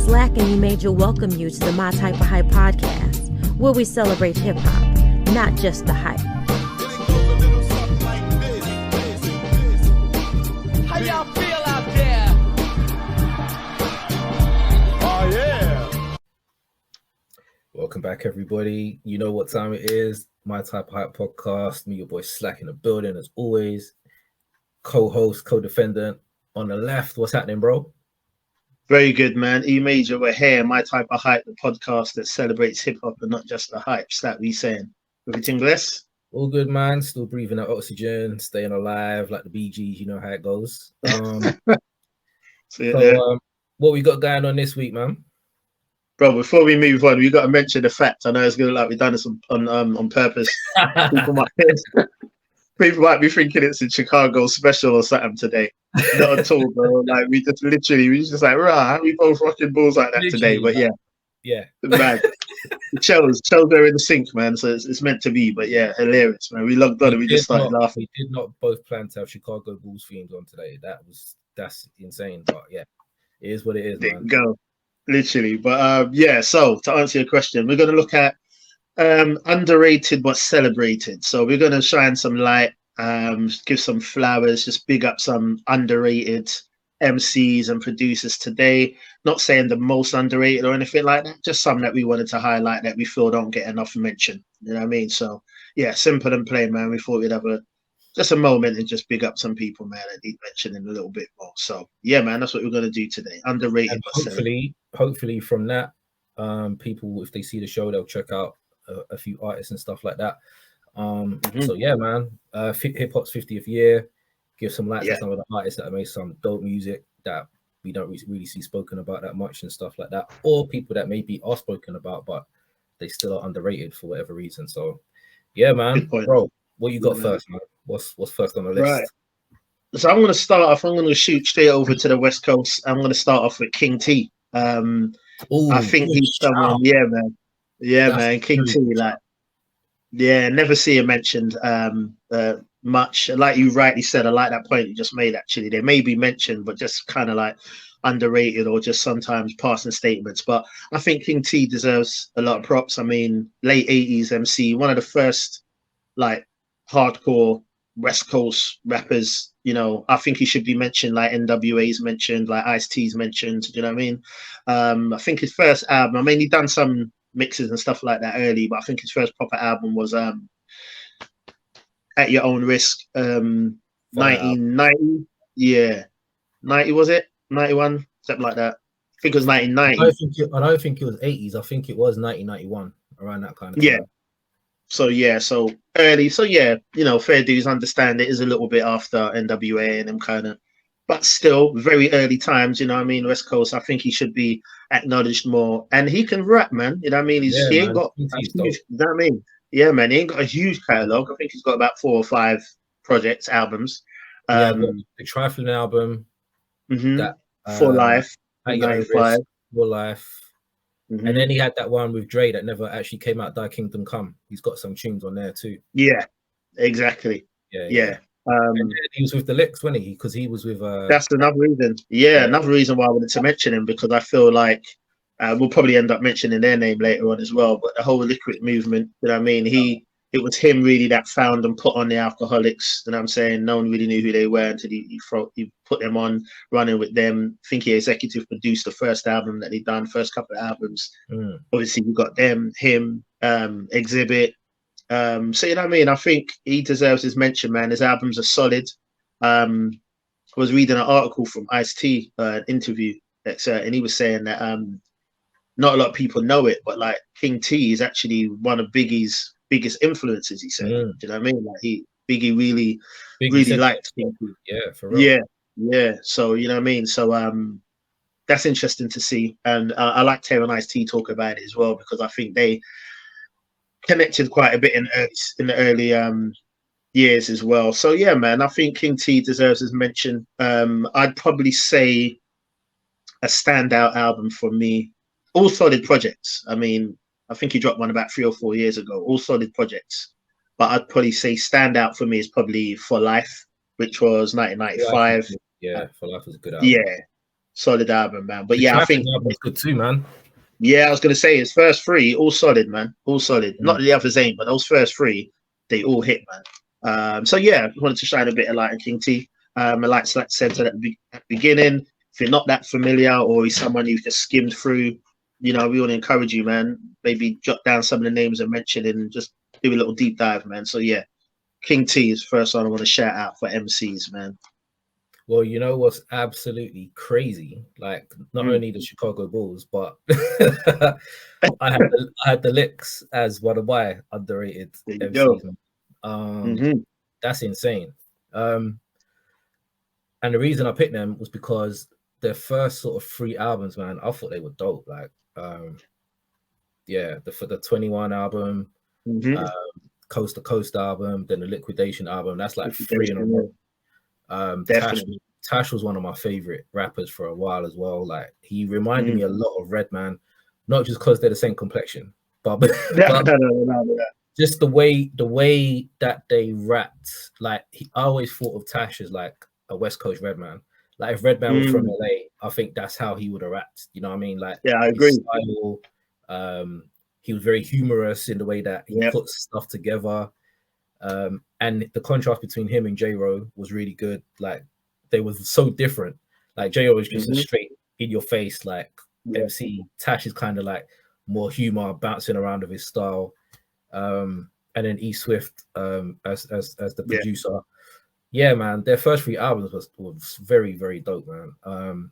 Slack and E-Major welcome you to the My Type of Hype podcast, where we celebrate hip-hop, not just the hype. How y'all feel out there? Oh, yeah. Welcome back, everybody. You know what time it is. My Type of Hype podcast. Me, your boy Slack in the building, as always. Co-host, co-defendant on the left. What's happening, bro? Very good, man. E-Major, we're here. My Type of Hype, the podcast that celebrates hip-hop and not just the hypes that we saying. Everything blessed? All good, man. Still breathing that oxygen, staying alive like the Bee Gees. You know how it goes. So what we got going on this week, man? Bro, before we move on, we got to mention the fact. I know it's good, like we've done this on purpose. People might be thinking it's a Chicago special or something today. Not at all, bro. Like we just like, rah, we both rocking balls like that today. But yeah, man, shells are in the sink, man. So it's meant to be. But yeah, hilarious, man. We logged on and we just started laughing. We did not both plan to have Chicago Bulls themes on today. That's insane. But yeah, it is what it is, man. Go, literally. But yeah. So to answer your question, we're gonna look at underrated but celebrated. So we're gonna shine some light, give some flowers, just big up some underrated MCs and producers today. Not saying the most underrated or anything like that, just some that we wanted to highlight that we feel don't get enough mention. You know what I mean? So yeah, simple and plain, man. We thought we'd have just a moment and just big up some people, man, that need mentioning a little bit more. So yeah, man, that's what we're gonna do today. Underrated, and but hopefully from that, people, if they see the show, they'll check out a few artists and stuff like that. So yeah, man, hip hop's 50th year. Give some light to some of the artists that have made some dope music that we don't really see spoken about that much and stuff like that, or people that maybe are spoken about but they still are underrated for whatever reason. So yeah, man, bro, what you got first, man? What's first on the list? Right. So I'm gonna start off. I'm gonna shoot straight over to the West Coast. I'm gonna start off with King T. I think he's someone. Yeah, man. Yeah, that's man. King T, like, yeah, never see him mentioned much. Like you rightly said, I like that point you just made. Actually, they may be mentioned, but just kind of like underrated or just sometimes passing statements. But I think King T deserves a lot of props. I mean, late 80s MC, one of the first like hardcore West Coast rappers. You know, I think he should be mentioned, like NWA's mentioned, like Ice-T's mentioned. You know what I mean? I think his first album, I mean, he done some mixes and stuff like that early, but I think his first proper album was At Your Own Risk, 1990. Yeah, 90 was it? 91, something like that. I think it was 1990. I don't think it was 80s. I think it was 1991, around that kind of time. So early. So yeah, you know, fair dues, understand it is a little bit after NWA and them kind of, but still very early times. You know what I mean? West Coast. I think he should be acknowledged more, and he can rap, man. You know what I mean? He ain't got. You know what I mean? Yeah, man. He ain't got a huge catalog. I think he's got about 4 or 5 projects, albums. The Trifling album. That For Life. For Life. And then he had that one with Dre that never actually came out, Thy Kingdom Come. He's got some tunes on there too. Yeah, exactly. Yeah. And then he was with the Licks, wasn't he? Because he was with. That's another reason. Yeah, another reason why I wanted to mention him, because I feel like we'll probably end up mentioning their name later on as well. But the whole Liquid movement, you know what I mean? It was him really that found and put on the Alcoholics. You know what I'm saying? No one really knew who they were until he put them on, running with them. I think he executive produced the first album that he done, first couple of albums. Obviously, you got them, him, Exhibit. So you know what I mean? I think he deserves his mention, man. His albums are solid. I was reading an article from Ice-T, an interview, and he was saying that not a lot of people know it, but like King T is actually one of Biggie's biggest influences. He said, do you know what I mean? Like Biggie really liked King T. Yeah, for real. Yeah. So you know what I mean? So that's interesting to see, and I liked hearing Ice-T talk about it as well, because I think they connected quite a bit in the early years as well. So yeah, man, I think King T deserves his mention. I'd probably say a standout album for me. All solid projects. I mean, I think he dropped one about 3 or 4 years ago. All solid projects. But I'd probably say standout for me is probably For Life, which was 1995. Yeah, For Life was a good album. solid album, man. But The yeah, I Traffic think album's good too, man. yeah, I was gonna say his first three, all solid, man. All solid. Mm. Not that the others ain't, but those first three, they all hit, man. So yeah, wanted to shine a bit of light on King T. Like Slack said at the beginning, if you're not that familiar or he's someone you've just skimmed through, you know, we want to encourage you, man. Maybe jot down some of the names I mentioned and just do a little deep dive, man. So yeah, King T is the first one I want to shout out for MCs, man. Well, you know what's absolutely crazy? Like, not only the Chicago Bulls, but I had the Licks as one of my underrated MCs. That's insane. And the reason I picked them was because their first sort of 3 albums, man, I thought they were dope. Like, yeah, for the 21 album, Coast to Coast album, then the Liquidation album. That's like 3 in a row. Tash was one of my favorite rappers for a while as well. Like, he reminded me a lot of Redman, not just because they're the same complexion, but just the way that they rapped. Like, I always thought of Tash as like a West Coast Redman. Like, if Redman was from LA, I think that's how he would have rapped. You know what I mean? Like, yeah, I agree. Style, he was very humorous in the way that he puts stuff together. And the contrast between him and J-Ro was really good. Like, they were so different. Like, J-Ro was just a straight in your face, like MC. Tash is kind of like more humor, bouncing around with his style. And then E Swift as the producer. Yeah, man, their first 3 albums was very, very dope, man.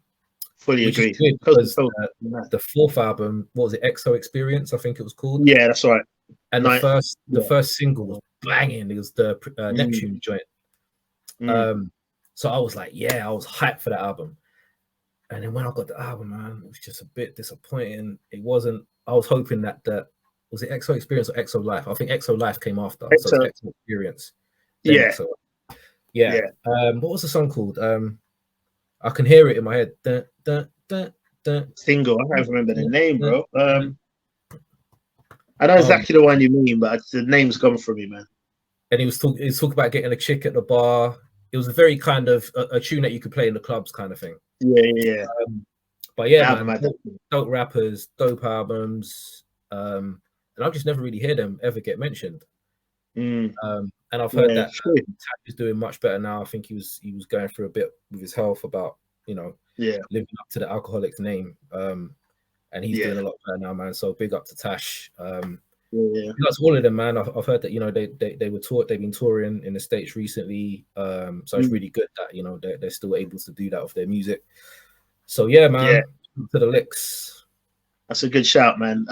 Fully agree. Because the 4th album, what was it, EXO Experience, I think it was called. Yeah, that's right. And the first single was banging. It was the Neptune joint. So I was like, yeah, I was hyped for that album. And then when I got the album, man, it was just a bit disappointing. It wasn't. I was hoping that was it EXO Experience or EXO Life? I think EXO Life came after. So EXO Experience. Yeah. EXO. Yeah. What was the song called? I can hear it in my head. Dun, dun, dun, dun. Single. I can't remember the name, bro. I know exactly the one you mean, but the name's gone from me, man. And he was talking about getting a chick at the bar. It was a very kind of a tune that you could play in the clubs, kind of thing. Yeah. But yeah, man, dope rappers, dope albums, and I've just never really heard them ever get mentioned. And I've heard that Tash is doing much better now. I think he was going through a bit with his health about living up to the alcoholic's name. And he's doing a lot better now, man. So big up to Tash. That's all of them, man. I've heard that they've been touring in the States recently. So it's really good that they're still able to do that with their music. So yeah, man. To the Licks. That's a good shout, man.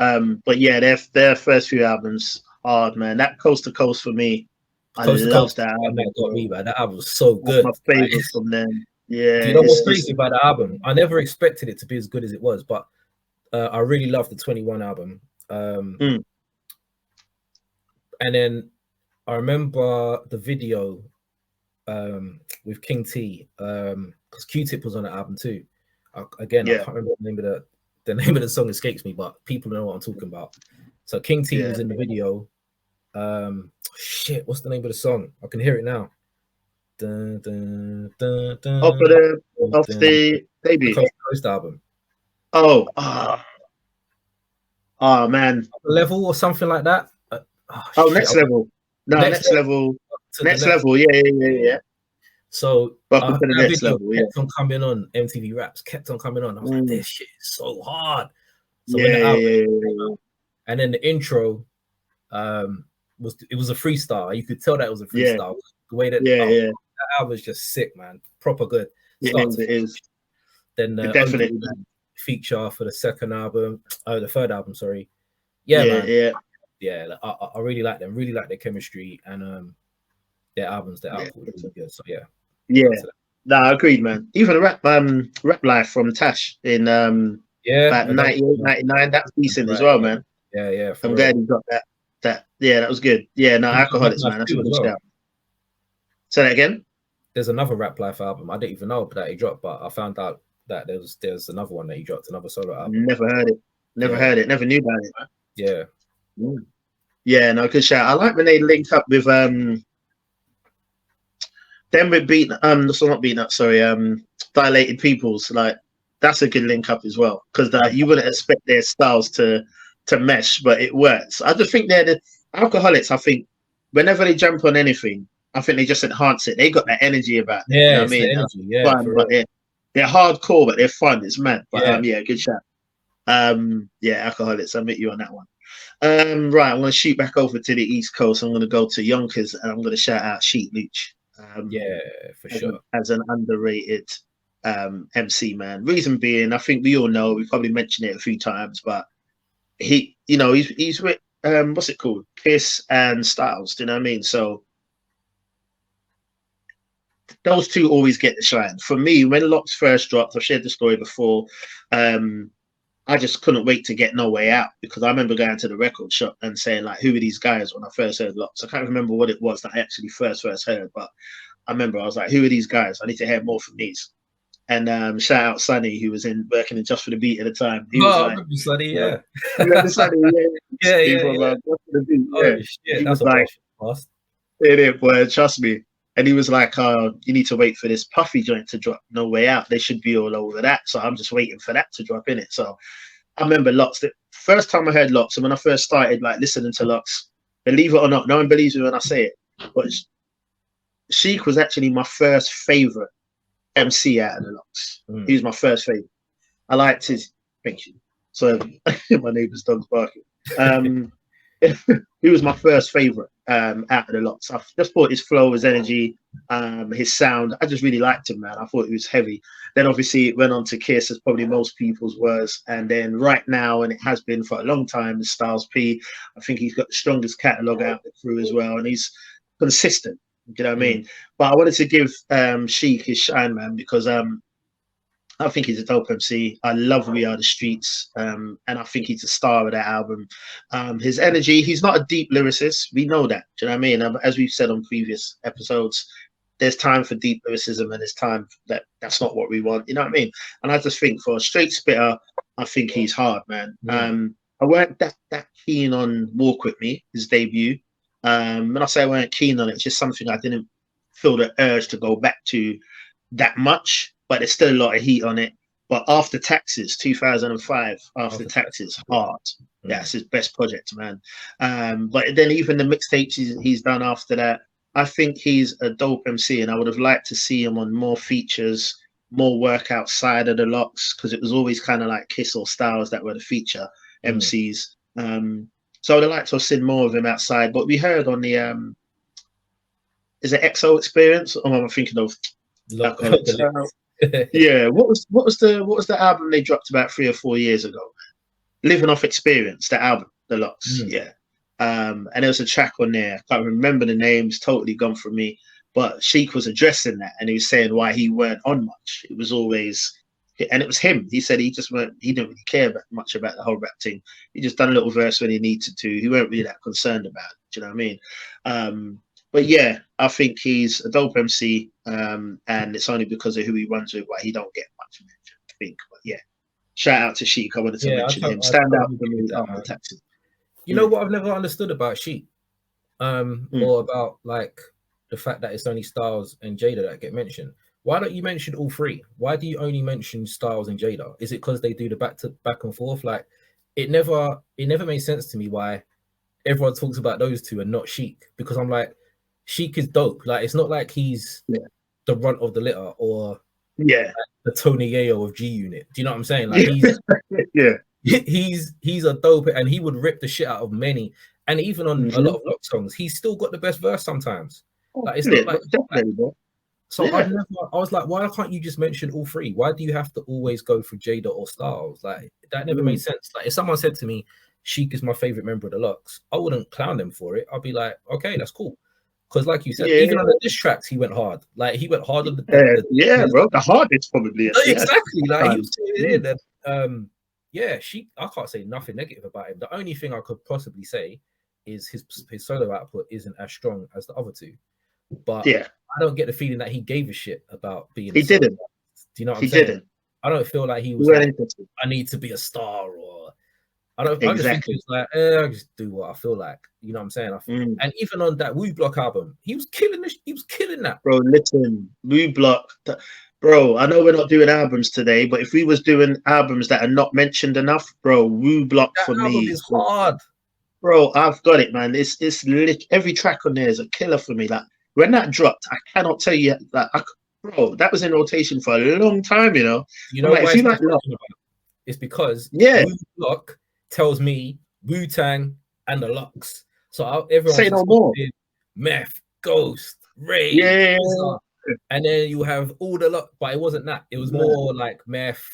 But yeah, their first few albums hard, man. That Coast to Coast for me, I love that album. That got me, man. That album was so good. That's my favorite from them. Yeah. Do you know what's crazy about the album? I never expected it to be as good as it was, but I really loved the 21 album. And then I remember the video with King T, because Q-Tip was on the album too. I can't remember the name of the song escapes me, but people know what I'm talking about. So King T was in the video. What's the name of the song? I can hear it now. Dun, dun, dun, dun, off the Baby Coast album. Oh man, Level or something like that. Next Level. No, Next Level. Next Level. Yeah. So welcome to the Next Level. Kept on coming on MTV Raps. Kept on coming on. I was like, this shit is so hard. So when the album came out, and then the intro, was a freestyle. You could tell that it was a freestyle. The way that that album was just sick, man. Proper good. It is. Then definitely feature for the second album. The third album. Sorry. Man. Yeah, I really like them. Really like their chemistry and their albums. Their output was really good. So yeah. No, agreed, man. Even the rap life from Tash in about 98, 99. That's decent as well, man. Yeah. I'm glad you got that. That was good. Yeah, no, Alcoholics, man. That's a good shout. Say that again. There's another Rap Life album. I didn't even know that he dropped, but I found out that there's another one that he dropped, another solo album. Never heard it. Never knew about it, man. Yeah. Yeah, no, good shout. I like when they link up with them with Dilated Peoples, like That's a good link up as well, because you wouldn't expect their styles to mesh, but it works. I just think they're the Alcoholics. I think whenever they jump on anything, I think they just enhance it. They got that energy about them. You know what I mean? Energy, yeah, fun, but they're hardcore, but they're fun. It's mad. But yeah, good shout. Yeah, Alcoholics. I'll meet you on that one. Right, I'm going to shoot back over to the East Coast. I'm going to go to Yonkers, and I'm going to shout out Sheet Leach. Yeah, for sure. As an underrated MC, man. Reason being, I think we all know, we probably mentioned it a few times, but he's with what's it called? Kiss and Styles. Do you know what I mean? So those two always get the shine. For me, when Locks first dropped, I've shared the story before. I just couldn't wait to get No Way Out, because I remember going to the record shop and saying, like, who are these guys when I first heard Locks? I can't remember what it was that I actually first heard, but I remember I was like, who are these guys? I need to hear more from these. And shout out Sonny, who was working in Just for the Beat at the time. He was like, Sonny, yeah. Remember Sonny? Yeah. Just for the Beat, yeah. Oh, shit, he was like, it, boy, trust me. And he was like, you need to wait for this Puffy joint to drop, No Way Out. They should be all over that. So I'm just waiting for that to drop in it. So I remember Locks. The first time I heard Locks, and when I first started like listening to Locks, believe it or not, no one believes me when I say it, but Sheik was actually my first favorite MC out of the Locks. He was my first favorite. I liked his. Thank you. So my neighbour's dog's barking. He was my first favorite out of the Locks. I just thought his flow, his energy, his sound. I just really liked him, man. I thought he was heavy. Then obviously it went on to Kiss, as probably most people's was. And then right now, and it has been for a long time, is Styles P. I think he's got the strongest catalogue out the crew as well, and he's consistent. You know what I mean? But I wanted to give Sheik his shine, man, because I think he's a dope MC. I love We Are the Streets, and I think he's a star of that album. His energy, he's not a deep lyricist. We know that. Do you know what I mean? As we've said on previous episodes, there's time for deep lyricism, and there's time that's not what we want. You know what I mean? And I just think for a straight spitter, I think he's hard, man. I weren't that keen on Walk With Me, his debut. When I say I weren't keen on it, it's just something I didn't feel the urge to go back to that much. But there's still a lot of heat on it. But After Taxes, 2005, After Taxes, hard. That's his best project, man. But then even the mixtapes he's done after that, I think he's a dope MC, and I would have liked to see him on more features, more work outside of the Locks, because it was always kind of like Kiss or Styles that were the feature MCs. So I would have liked to have seen more of him outside. But we heard on the is it XO Experience? Or am I thinking of? Yeah. What was the album they dropped about 3 or 4 years ago? Living Off Experience, the album, the Locks. Yeah. And there was a track on there. I can't remember the name. It's totally gone from me. But Sheik was addressing that, and he was saying why he weren't on much. It was always, and it was him. He said he didn't really care much about the whole rap thing. He just done a little verse when he needed to. He weren't really that concerned about it. Do you know what I mean? But yeah, I think he's a dope MC, and it's only because of who he runs with why he don't get much mention, I think. But yeah, shout out to Sheik. I wanted to mention him. Stand out for me after Taxes. You know what I've never understood about Sheik, or about like the fact that it's only Styles and Jada that get mentioned. Why don't you mention all three? Why do you only mention Styles and Jada? Is it because they do the back and forth? Like, it never made sense to me why everyone talks about those two and not Sheik, because I'm like, Sheik is dope. Like, it's not like he's the runt of the litter or like the Tony Yayo of G Unit. Do you know what I'm saying? Like, he's a dope, and he would rip the shit out of many. And even on a lot of Lock songs, he's still got the best verse sometimes. Like, it's not like so. I was like, why can't you just mention all three? Why do you have to always go for Jada or Styles? Like, that never made sense. Like, if someone said to me, Sheik is my favorite member of the Locks, I wouldn't clown them for it. I'd be like, okay, that's cool. Because, like you said, even on the diss tracks, he went hard. Like, he went hard on the bro, the hardest probably. Exactly. Like, he was saying it in. Sheik, I can't say nothing negative about him. The only thing I could possibly say is his solo output isn't as strong as the other two. But I don't get the feeling that he gave a shit about being. He didn't. Do you know what I'm saying? Didn't. I don't feel like he was like, I need to be a star, or I don't. I just think it's like, I just do what I feel like. You know what I'm saying? And even on that Woo Block album, he was killing this. He was killing that. Bro, listen, Woo Block. Bro, I know we're not doing albums today, but if we was doing albums that are not mentioned enough, bro, Woo Block That for album me. is hard. Bro, I've got it, man. Every track on there is a killer for me. Like when that dropped, I cannot tell you bro, that was in rotation for a long time, you know. You I'm know like, why if it's you not like Lock, spoken about? It's because yeah, Wu Block tells me Wu Tang and the Locks. So everyone's say no more. expecting Meth, Ghost, Ray, Yeah, RZA, and then you have all the lot, but it wasn't that. It was more like Meth,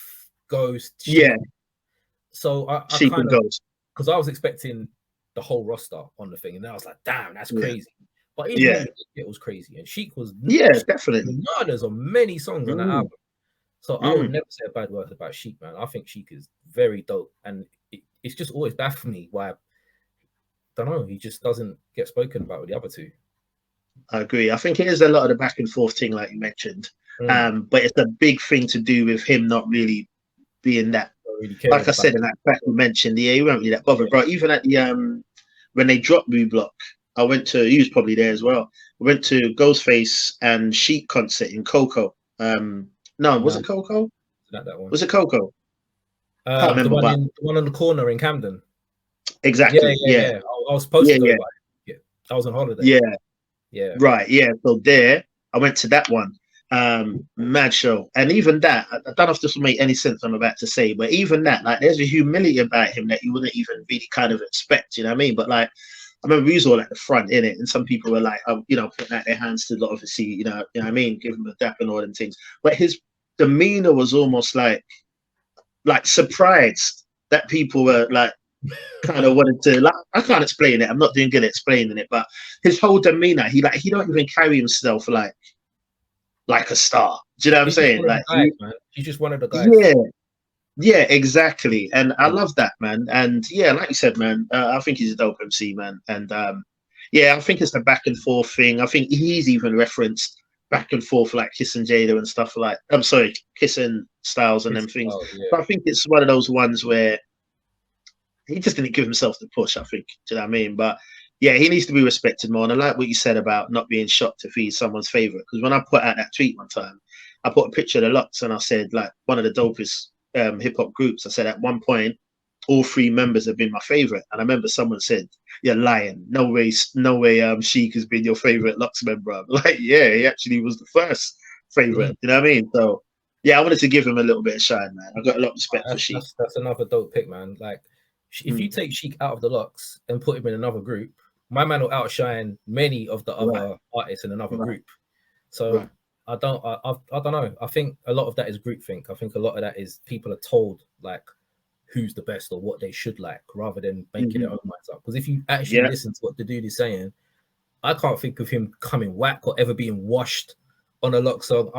Ghost, Sheik. yeah, So I Sheep kind and of, Ghost. because I was expecting the whole roster on the thing, and then I was like, damn, that's crazy. But even Yeah, it was crazy, and Sheik was yeah, definitely. bananas on many songs on the album. So I would never say a bad word about Sheik, man. I think Sheik is very dope, and it's just always baffled me why, I don't know, he just doesn't get spoken about with the other two. I agree. I think it is a lot of the back and forth thing, like you mentioned. But it's a big thing to do with him not really being that. Really Like I said in that track you mentioned, yeah, he weren't really that bothered, bro. Even at the when they dropped Blue Block, I went to. He was probably there as well. I went to Ghostface and Sheik concert in Coco. No, was it Coco? Not that one. Was it Coco? Can't remember. The one on the corner in Camden. Exactly. Yeah. I was supposed to go. Yeah. I was on holiday. Yeah. Right. Yeah. So there, I went to that one. Mad show. And even that, I don't know if this will make any sense I'm about to say, but even that, like, there's a humility about him that you wouldn't even really kind of expect. You know what I mean? But like, I remember we was all at the front in it, and some people were like, putting out their hands to obviously, you know what I mean, give him a dap and all them things. But his demeanor was almost like surprised that people were like kind of wanted to, like, I can't explain it. I'm not doing good at explaining it, but his whole demeanor, he don't even carry himself like a star. Do you know what I'm saying? Like, he's just one of the guys. Yeah, exactly. And I love that, man. And yeah, like you said, man, I think he's a dope MC, man. And I think it's the back and forth thing. I think he's even referenced back and forth like Kiss and Jada and stuff like. I'm sorry, Kiss and Styles and them things. But I think it's one of those ones where he just didn't give himself the push, I think. Do you know what I mean? But yeah, he needs to be respected more. And I like what you said about not being shocked if he's someone's favorite. Because when I put out that tweet one time, I put a picture of the Lux and I said, like, one of the dopest hip hop groups. I said at one point, all three members have been my favorite. And I remember someone said, "You're lying. No way, Sheik has been your favorite Lux member." I'm like, yeah, he actually was the first favorite. You know what I mean? So yeah, I wanted to give him a little bit of shine, man. I've got a lot of respect for Sheik. That's another dope pick, man. Like, if you take Sheik out of the Lux and put him in another group, my man will outshine many of the other artists in another group. So I don't know. I think a lot of that is groupthink. I think a lot of that is people are told like who's the best or what they should like, rather than making their own minds up. Because if you actually listen to what the dude is saying, I can't think of him coming whack or ever being washed on a Lux song.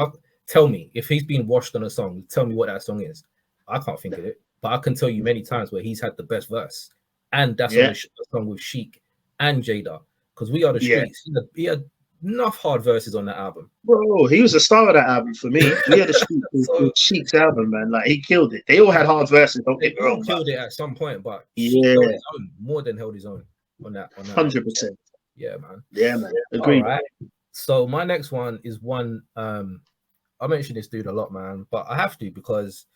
Tell me if he's been washed on a song. Tell me what that song is. I can't think of it, but I can tell you many times where he's had the best verse, and that's on a song with Sheik and Jada. Because We Are the Streets. He had enough hard verses on that album. Bro, he was the star of that album for me. We Had the Sheik's album, man. Like, he killed it. They all had hard verses. Don't get me wrong. Killed it at some point, but Sheik held his own, more than held his own on that. 100%. Yeah, man. Yeah, man. Agreed. All right. So my next one is one. I mention this dude a lot, man, but I have to because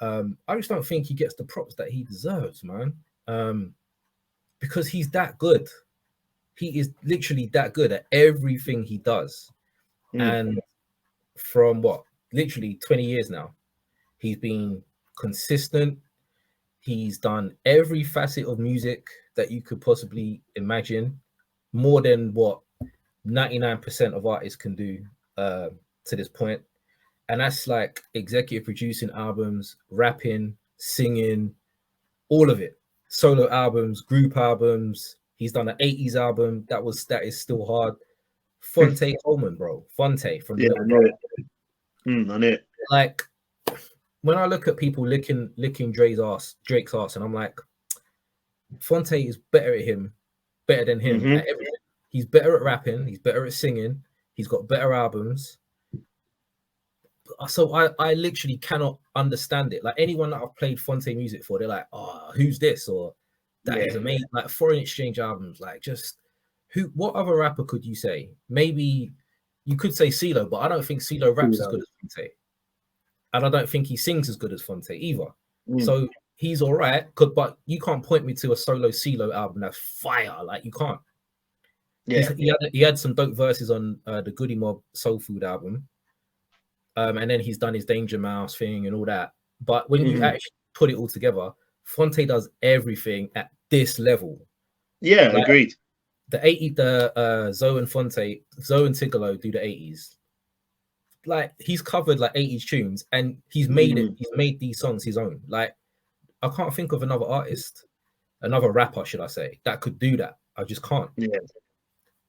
I just don't think he gets the props that he deserves, man. Because he's that good. He is literally that good at everything he does. And from literally 20 years now, he's been consistent. He's done every facet of music that you could possibly imagine, more than what 99% of artists can do to this point. And that's like executive producing albums, rapping, singing, all of it. Solo albums, group albums. He's done an 80s album that is still hard. Fonte Coleman, bro. Fonte from I know it. Like, when I look at people licking Drake's ass, and I'm like, Fonte is better than him at everything. He's better at rapping, he's better at singing, he's got better albums. So I literally cannot understand it. Like, anyone that I've played Fonte music for, they're like, "Oh, who's this?" or "That is amazing." Like, Foreign Exchange albums, like, just what other rapper could you say? Maybe you could say CeeLo, but I don't think CeeLo raps as good as Fonte. and I don't think he sings as good as Fonte either. Mm. So he's all right, but you can't point me to a solo CeeLo album that's fire. Like, you can't. Yeah, He had some dope verses on the Goody Mob Soul Food album, and then he's done his Danger Mouse thing and all that. But when you actually put it all together, Fonte does everything at this level. Yeah, like, agreed. Zoe and Tigolo do the 80s. Like, he's covered like 80s tunes, and he's made it. He's made these songs his own. Like, I can't think of another artist, another rapper, should I say, that could do that. I just can't. Yeah.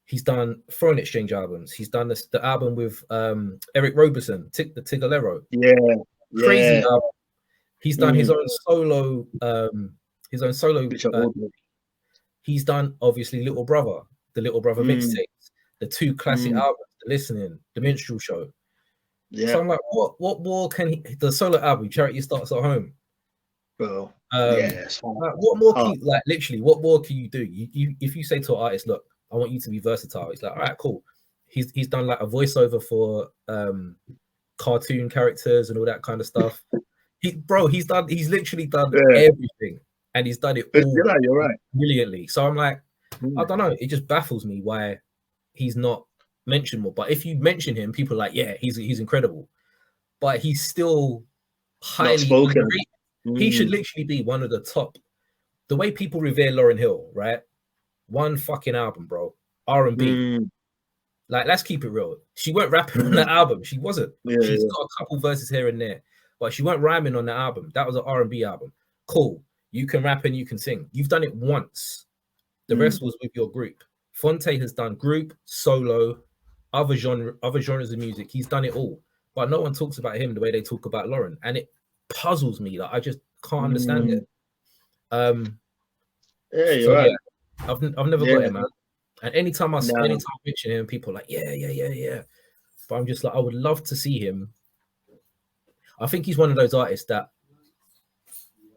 He's done Foreign Exchange albums. He's done the album with Eric Roberson, the Tigolero. Yeah. Crazy album. He's done his own solo. He's done, obviously, Little Brother, the Little Brother mixtapes, the 2 classic albums, The Listening, The Minstrel Show. Yeah. So I'm like, what more can he? The solo album, Charity Starts at Home. Bro. Like, what more can you, like, literally, what more can you do? You if you say to an artist, look, I want you to be versatile. It's like, all right, cool. He's done like a voiceover for cartoon characters and all that kind of stuff. He's literally done everything, and he's done it all you're right. brilliantly. So I'm like, I don't know. It just baffles me why he's not mentioned more. But if you mention him, people are like, yeah, he's incredible. But he's still highly spoken. He should literally be one of the top. The way people revere Lauryn Hill, right? One fucking album, bro. R&B. Like, let's keep it real. She weren't rapping on that album. She wasn't. She's got a couple verses here and there, but she weren't rhyming on the album. That was an R&B album. Cool. You can rap and you can sing. You've done it once. The rest was with your group. Fonte has done group, solo, other genres of music. He's done it all. But no one talks about him the way they talk about Lauryn. And it puzzles me. Like, I just can't understand it. You're right. Yeah, I've never got it, man. And anytime I mention him, people are like, yeah. But I'm just like, I would love to see him. I think he's one of those artists that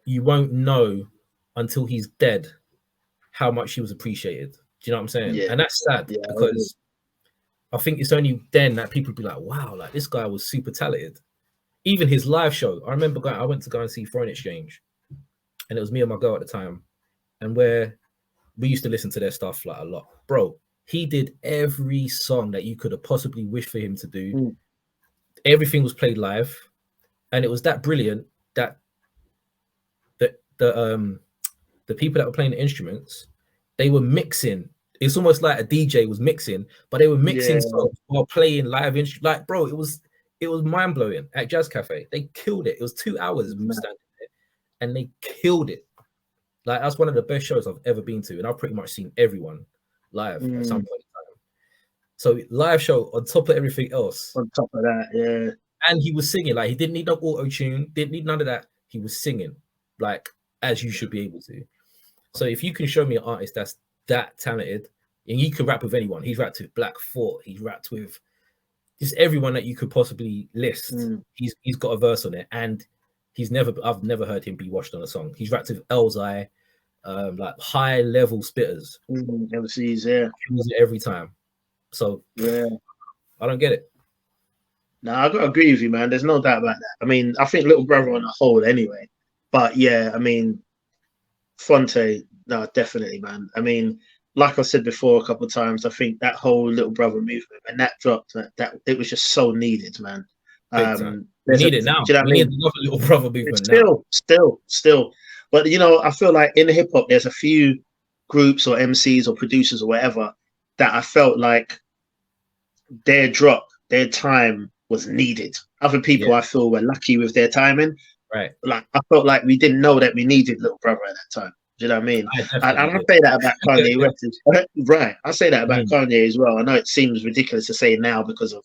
you won't know until he's dead how much he was appreciated. Do you know what I'm saying? Yeah. And that's sad because I think it's only then that people be like, wow, like, this guy was super talented. Even his live show. I remember I went to go and see Foreign Exchange, and it was me and my girl at the time, and where we used to listen to their stuff like a lot. Bro, he did every song that you could have possibly wished for him to do. Everything was played live, and it was that brilliant that the people that were playing the instruments, they were mixing. It's almost like a DJ was mixing, but they were mixing songs while playing live instruments. Like, bro, it was mind blowing at Jazz Cafe. They killed it. It was 2 hours we were standing there, and they killed it. Like, that's one of the best shows I've ever been to, and I've pretty much seen everyone live at some point in time. So, live show on top of everything else. On top of that, yeah. And he was singing. Like, he didn't need no auto-tune, didn't need none of that. He was singing, like, as you should be able to. So, if you can show me an artist that's that talented, and you can rap with anyone. He's rapped with Black Thought. He's rapped with just everyone that you could possibly list. He's got a verse on it, and I've never heard him be washed on a song. He's rapped with Elzai, like high level spitters. MCs, He was it every time. So I don't get it. No, I gotta agree with you, man. There's no doubt about that. I mean, I think Little Brother on the whole, anyway. But yeah, I mean, Fonte, no, definitely, man. I mean, like I said before a couple of times, I think that whole Little Brother movement and that dropped, that it was just so needed, man. We need it now. Do you know what I mean? Need another Little Brother movement still. But you know, I feel like in hip hop, there's a few groups or MCs or producers or whatever that I felt like their time was needed. Other people I feel were lucky with their timing. Right. Like, I felt like we didn't know that we needed Little Brother at that time. Do you know what I mean? I say that about Kanye West. Right. I say that about Kanye as well. I know it seems ridiculous to say now because of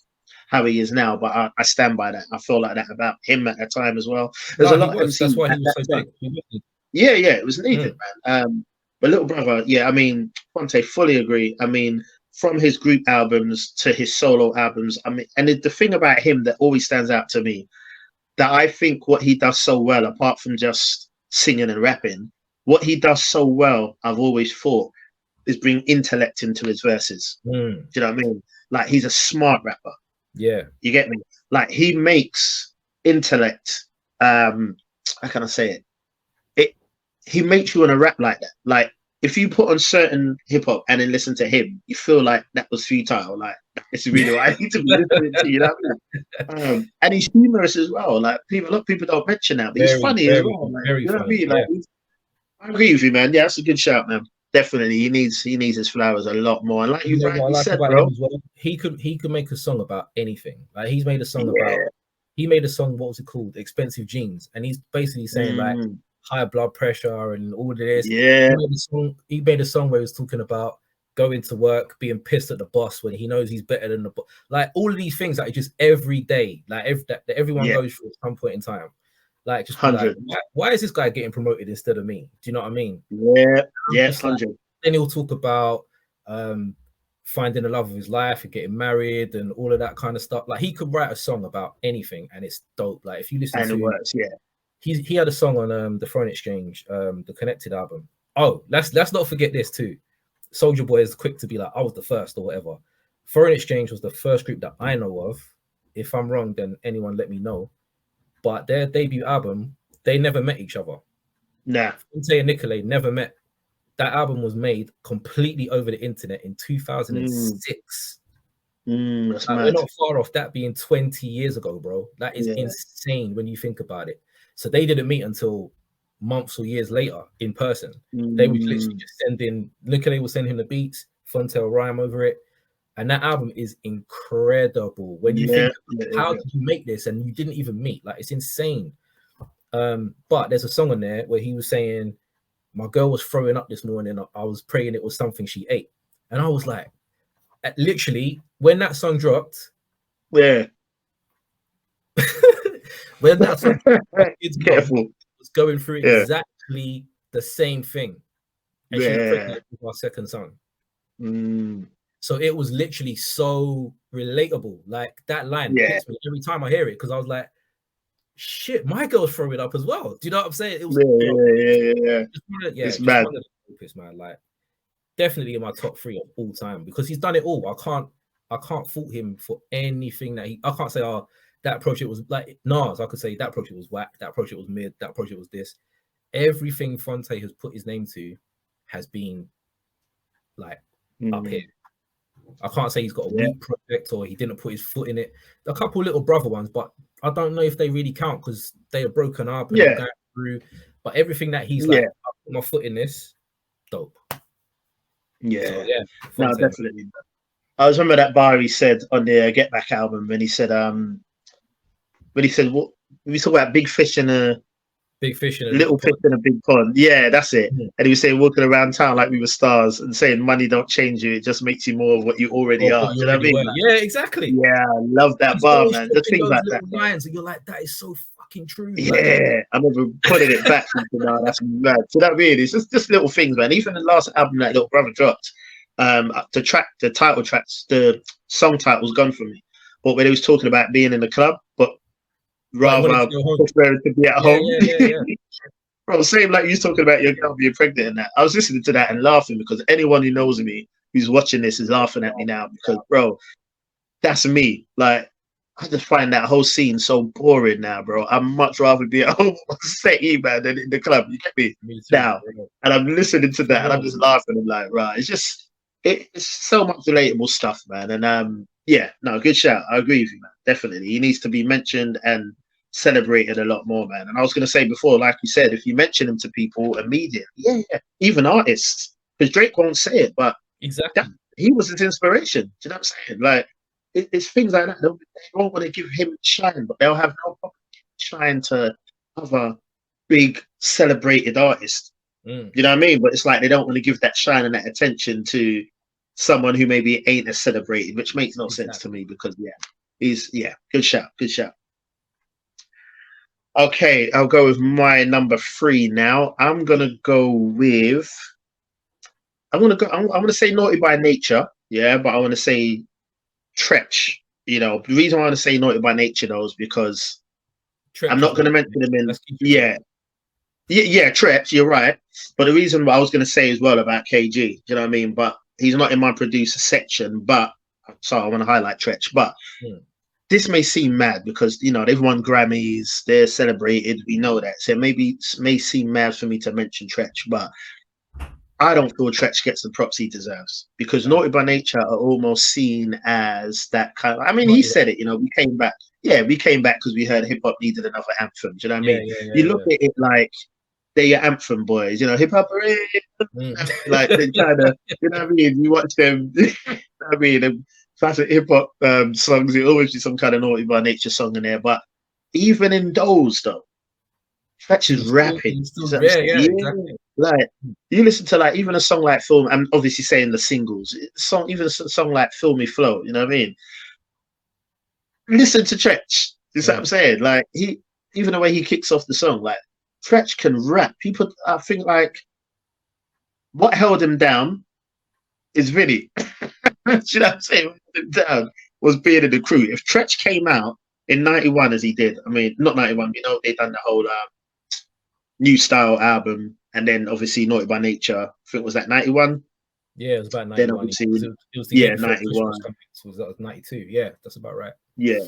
how he is now, but I stand by that. I feel like that about him at that time as well. There's a lot of MCs. That's why he was so big. Yeah, it was needed, man. But Little Brother, I mean, Fonte, fully agree. I mean, from his group albums to his solo albums, I mean, and the thing about him that always stands out to me, that I think what he does so well, apart from just singing and rapping, what he does so well, I've always thought, is bring intellect into his verses. Do you know what I mean? Like, he's a smart rapper. Yeah. You get me? Like, he makes intellect. How can I say it? He makes you want to rap like that. Like if you put on certain hip hop and then listen to him, you feel like that was futile. Like it's really what I need to be listening to. You know what I mean? And he's humorous as well. Like a lot of people don't mention that, but he's funny as well. Like, you know what I mean? Like I agree with you, man. Yeah, that's a good shout, man. Definitely, he needs his flowers a lot more. And like you rightly said, bro, he could make a song about anything. Like he's made a song about. He made a song. What was it called? Expensive Jeans, and he's basically saying like high blood pressure and all of this. Yeah, he made a song where he was talking about going to work, being pissed at the boss when he knows he's better than the boss. Like all of these things, like just every day, like that everyone goes through at some point in time. Like just like, why is this guy getting promoted instead of me? Do you know what I mean? Yeah, 100. Like, then he'll talk about finding the love of his life and getting married and all of that kind of stuff. Like he could write a song about anything and it's dope. Like if you listen to it works, he had a song on the Foreign Exchange, the Connected album. Oh, let's not forget this too. Soulja Boy is quick to be like, I was the first or whatever. Foreign Exchange was the first group that I know of. If I'm wrong, then anyone let me know. But their debut album, they never met each other. Nah. Fonte and Nicolay never met. That album was made completely over the internet in 2006. That's mad. We're not far off that being 20 years ago, bro. That is insane when you think about it. So they didn't meet until months or years later in person. They would literally just send in, Nicolay will send him the beats, Fonte will rhyme over it. And that album is incredible. When you think, how did you make this? And you didn't even meet. Like, it's insane. But there's a song on there where he was saying, my girl was throwing up this morning. I was praying it was something she ate. And I was like, literally, when that song dropped, when that song careful was going through exactly the same thing. And she was pregnant with our second son. So it was literally so relatable. Like that line hits me every time I hear it because I was like, shit, my girl's throwing up as well. Do you know what I'm saying? It was it's mad. One of the dopest, man. Like definitely in my top 3 of all time because he's done it all. I can't fault him for anything that I can't say, oh, that approach it was like Nas. I could say that approach it was whack, that approach it was mid, that approach it was this. Everything Fonte has put his name to has been like up here. I can't say he's got a weak project or he didn't put his foot in it. A couple little brother ones, but I don't know if they really count because they are broken up and going through. But everything that he's like, I put my foot in this, dope. Yeah, so, no, definitely. I remember that bar he said on the Get Back album when he said, what we talk about big fish in a little fish in a big pond. Yeah, that's it. And he was saying walking around town like we were stars and saying money don't change you, it just makes you more of what you already are. Do you know what I mean? Yeah, exactly. Yeah, I love that bar, man. Just things like that. Lines and you're like, that is so fucking true. Yeah, like, I remember putting it back and that's mad. So that really, it's just little things, man. Even the last album that Little Brother dropped, the title tracks, the song title was gone from me. But when he was talking about being in the club, but rather prefer to be at home. Bro, same like you was talking about your girl being pregnant and that. I was listening to that and laughing because anyone who knows me who's watching this is laughing at me now because, bro, that's me. Like, I just find that whole scene so boring now, bro. I'd much rather be at home on set, man, than in the club. You get me? Now. And I'm listening to that and I'm just laughing. I'm like, right, it's so much relatable stuff, man. And good shout. I agree with you, man. Definitely. He needs to be mentioned and celebrated a lot more, man. And I was going to say before, like you said, if you mention him to people immediately, even artists, because Drake won't say it, but he was his inspiration. Do you know what I'm saying? Like, it's things like that. They won't want to give him shine, but they'll have no problem shine to other big celebrated artists. You know what I mean? But it's like they don't want to give that shine and that attention to someone who maybe ain't as celebrated, which makes no sense to me because good shout. Okay, I'll go with my number 3 now. I'm gonna say Naughty by Nature, but I want to say Tretch. You know, the reason why I want to say Naughty by Nature though is because I'm not gonna mention him in Tretch, you're right. But the reason I was gonna say as well about KG, you know what I mean? But he's not in my producer section, so I want to highlight Tretch. But this may seem mad because they've won Grammys, they're celebrated, we know that. So maybe it may seem mad for me to mention Tretch, but I don't feel Tretch gets the props he deserves because Naughty by Nature are almost seen as that kind of. I mean, he said it. We came back. Yeah, we came back because we heard hip hop needed another anthem. Do you know what I mean? You look at it like they're your anthem boys. Hip hop, like they kind of. You know what I mean? You watch them. You know what I mean? Them classic hip hop songs. It always be some kind of Naughty by Nature song in there. But even in those, though, Tretch is rapping. Exactly. Like you listen to like even a song like Film. I'm obviously saying the singles. Even a song like Feel Me Flow. You know what I mean? Listen to Tretch. You see what I'm saying? Like even the way he kicks off the song, like Tretch can rap. People, I think, like what held him down is Vinny. You know what I'm saying? What held him down was being in the crew. If Tretch came out in '91 as he did, I mean, not '91. They done the whole New Style album, and then obviously Naughty by Nature. I think it was that '91. Yeah, it was about 91. Then obviously, it was the 91. Was that 92? Yeah, that's about right. Yeah,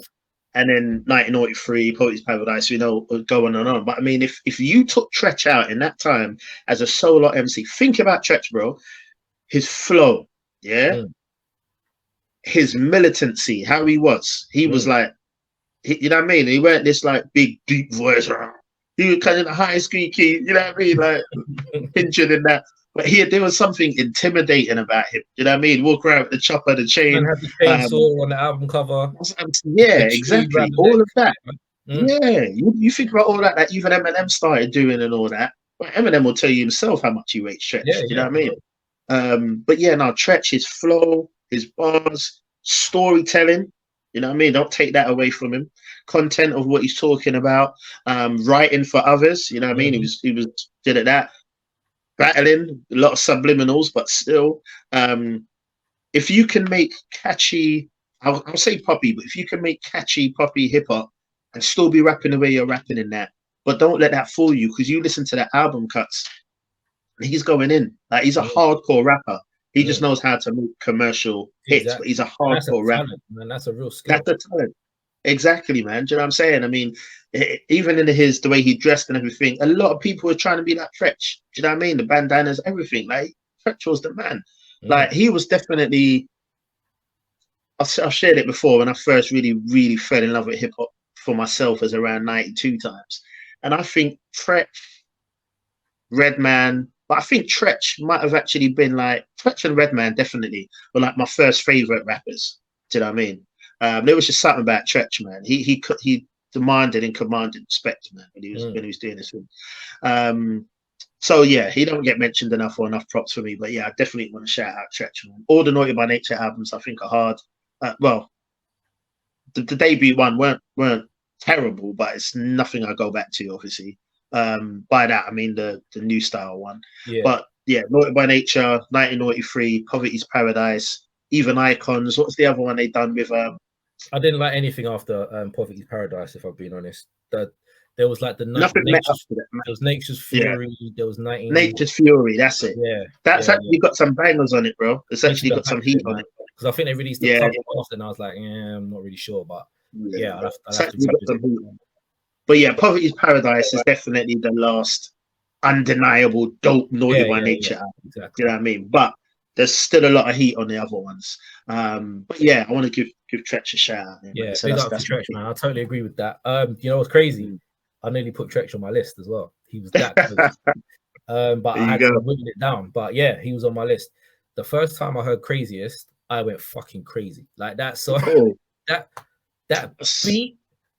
and then 1983, Poetry's Paradise. Go on and on. But I mean, if you took Tretch out in that time as a solo MC, think about Tretch, bro. His flow, his militancy, how he was. He was like, you know what I mean? He weren't this like big deep voice. He was kind of the high squeaky, you know what I mean? Like pinching in that. But there was something intimidating about him. You know what I mean? Walk around with the chopper, the chain. And had the chainsaw on the album cover. Yeah, exactly. All of that. Yeah. You think about all that even Eminem started doing and all that. But Eminem will tell you himself how much he rates Tretch. You know what I mean? But yeah, now Tretch, his flow, his bars, storytelling. You know what I mean? Don't take that away from him. Content of what he's talking about, writing for others. You know what I mean? He was good at that. Battling, a lot of subliminals, but still, if you can make catchy, I'll say poppy, but if you can make catchy poppy hip hop and still be rapping the way you're rapping in that, but don't let that fool you because you listen to the album cuts, he's going in. Like he's a hardcore rapper. He just knows how to make commercial hits, but he's a hardcore rapper. Man, that's a real skill. That's a talent. Exactly, man. Do you know what I'm saying? I mean, even in the way he dressed and everything, a lot of people were trying to be like Tretch. Do you know what I mean? The bandanas, everything. Like Tretch was the man. Like he was definitely. I've shared it before when I first really, really fell in love with hip hop for myself as around 92 times, and I think Tretch, Redman, but I think Tretch might have actually been like Tretch and Redman definitely were like my first favorite rappers. Do you know what I mean? There was just something about Tretch, man. He demanded and commanded respect, man, when he was doing this thing. So yeah, he don't get mentioned enough or enough props for me. But yeah, I definitely want to shout out Tretch, man. All the Naughty by Nature albums I think are hard. Well, the debut one weren't terrible, but it's nothing I go back to, obviously. By that I mean the New Style one. Yeah. But yeah, Naughty by Nature, 1993, Poverty's Paradise, Even Icons. What's the other one they done with I didn't like anything after Poverty's Paradise, if I'm being honest. There was like Nature's Fury. Yeah. There was Nature's Fury. That's it. Yeah, that's actually got some bangers on it, bro. It's actually got some heat on it. Because I think they released the cover after, and I was like, I'm not really sure, but I'll have to But yeah, Poverty's Paradise is definitely the last undeniable dope Naughty by Nature album. Exactly. You know what I mean? But there's still a lot of heat on the other ones. But yeah, I want to give Tretch a shout out. Yeah, so big up to Tretch, man. I totally agree with that. You know what's crazy? I nearly put Tretch on my list as well. He was that good. But I had to whittle it down. But yeah, he was on my list. The first time I heard Craziest, I went fucking crazy. Like that song, that beat,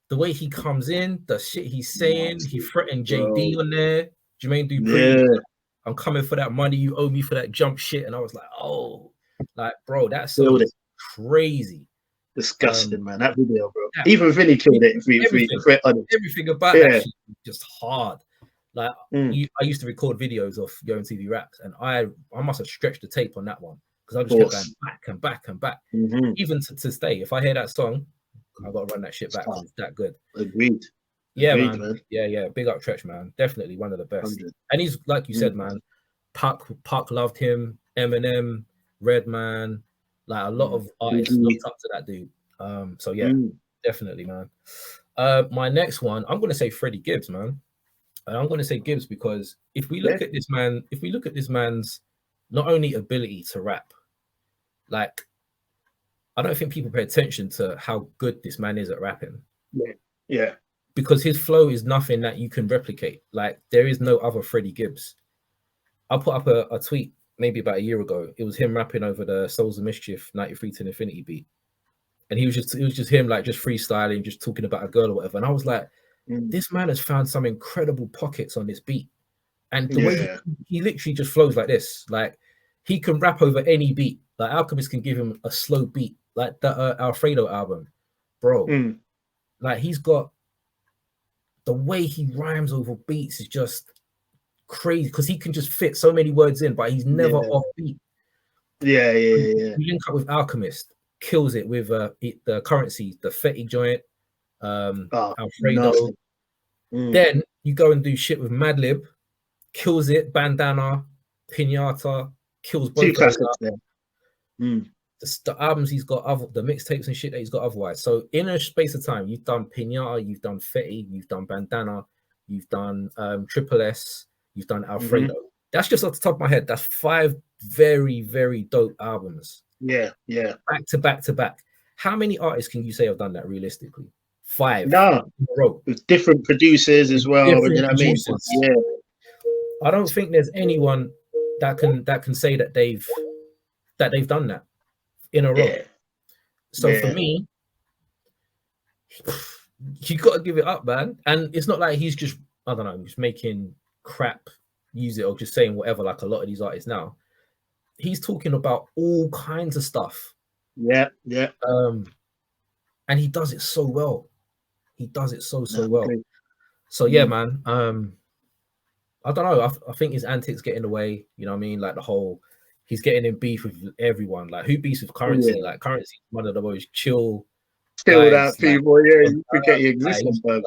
the way he comes in, the shit he's saying, he threatened JD on there, Jermaine Dupri. Yeah. I'm coming for that money you owe me for that jump shit. And I was like, oh, like, bro, that song is crazy. Disgusting, man. That video, bro. Even Vinny killed it. Everything about that shit was just hard. Like, I used to record videos of Yo MTV Raps, and I must have stretched the tape on that one because I just kept going back and back and back. Even to stay, if I hear that song, I got to run that shit back because it's that good. Agreed. Yeah, man. Yeah. Big up Tretch, man. Definitely one of the best. 100. And he's, like you said, man, Pac loved him, Eminem, Redman, like a lot of artists looked up to that dude. So yeah, definitely, man. My next one, I'm going to say Freddie Gibbs, man. And I'm going to say Gibbs because if we look at this man, if we look at this man's not only ability to rap, like, I don't think people pay attention to how good this man is at rapping. Yeah. Because his flow is nothing that you can replicate. Like, there is no other Freddie Gibbs. I put up a tweet maybe about a year ago. It was him rapping over the Souls of Mischief 93 to Infinity beat. And it was just him, like, just freestyling, just talking about a girl or whatever. And I was like, this man has found some incredible pockets on this beat. And the way he literally just flows like this. Like, he can rap over any beat. Like, Alchemist can give him a slow beat. Like the Alfredo album. Bro. Like, he's got the way he rhymes over beats is just crazy because he can just fit so many words in, but he's never off beat. Yeah. You link up with Alchemist, kills it with the Currency, the Fetty joint, Alfredo. Then you go and do shit with Madlib, kills it, Bandana, Pinata, kills both. Two classics there. The albums he's got, the mixtapes and shit that he's got otherwise. So in a space of time, you've done Pinata, you've done Fetty, you've done Bandana, you've done Triple S, you've done Alfredo. That's just off the top of my head. That's 5 very, very dope albums. Yeah. Back to back to back. How many artists can you say have done that realistically? 5. No. With different producers as well. You know what I mean? Yeah. I don't think there's anyone that can say that they've done that in a row. So for me, you got to give it up, man. And it's not like he's just, I don't know, just making crap music or just saying whatever like a lot of these artists now. He's talking about all kinds of stuff. Yeah. And he does it so well. He does it so well. So yeah, man. I don't know. I think his antics get in the way. You know what I mean? Like the whole, he's getting in beef with everyone. Like, who beefs with Currency? Yeah. Like, Currency is one of the most chilled out people. Yeah, you forget your existence. Like,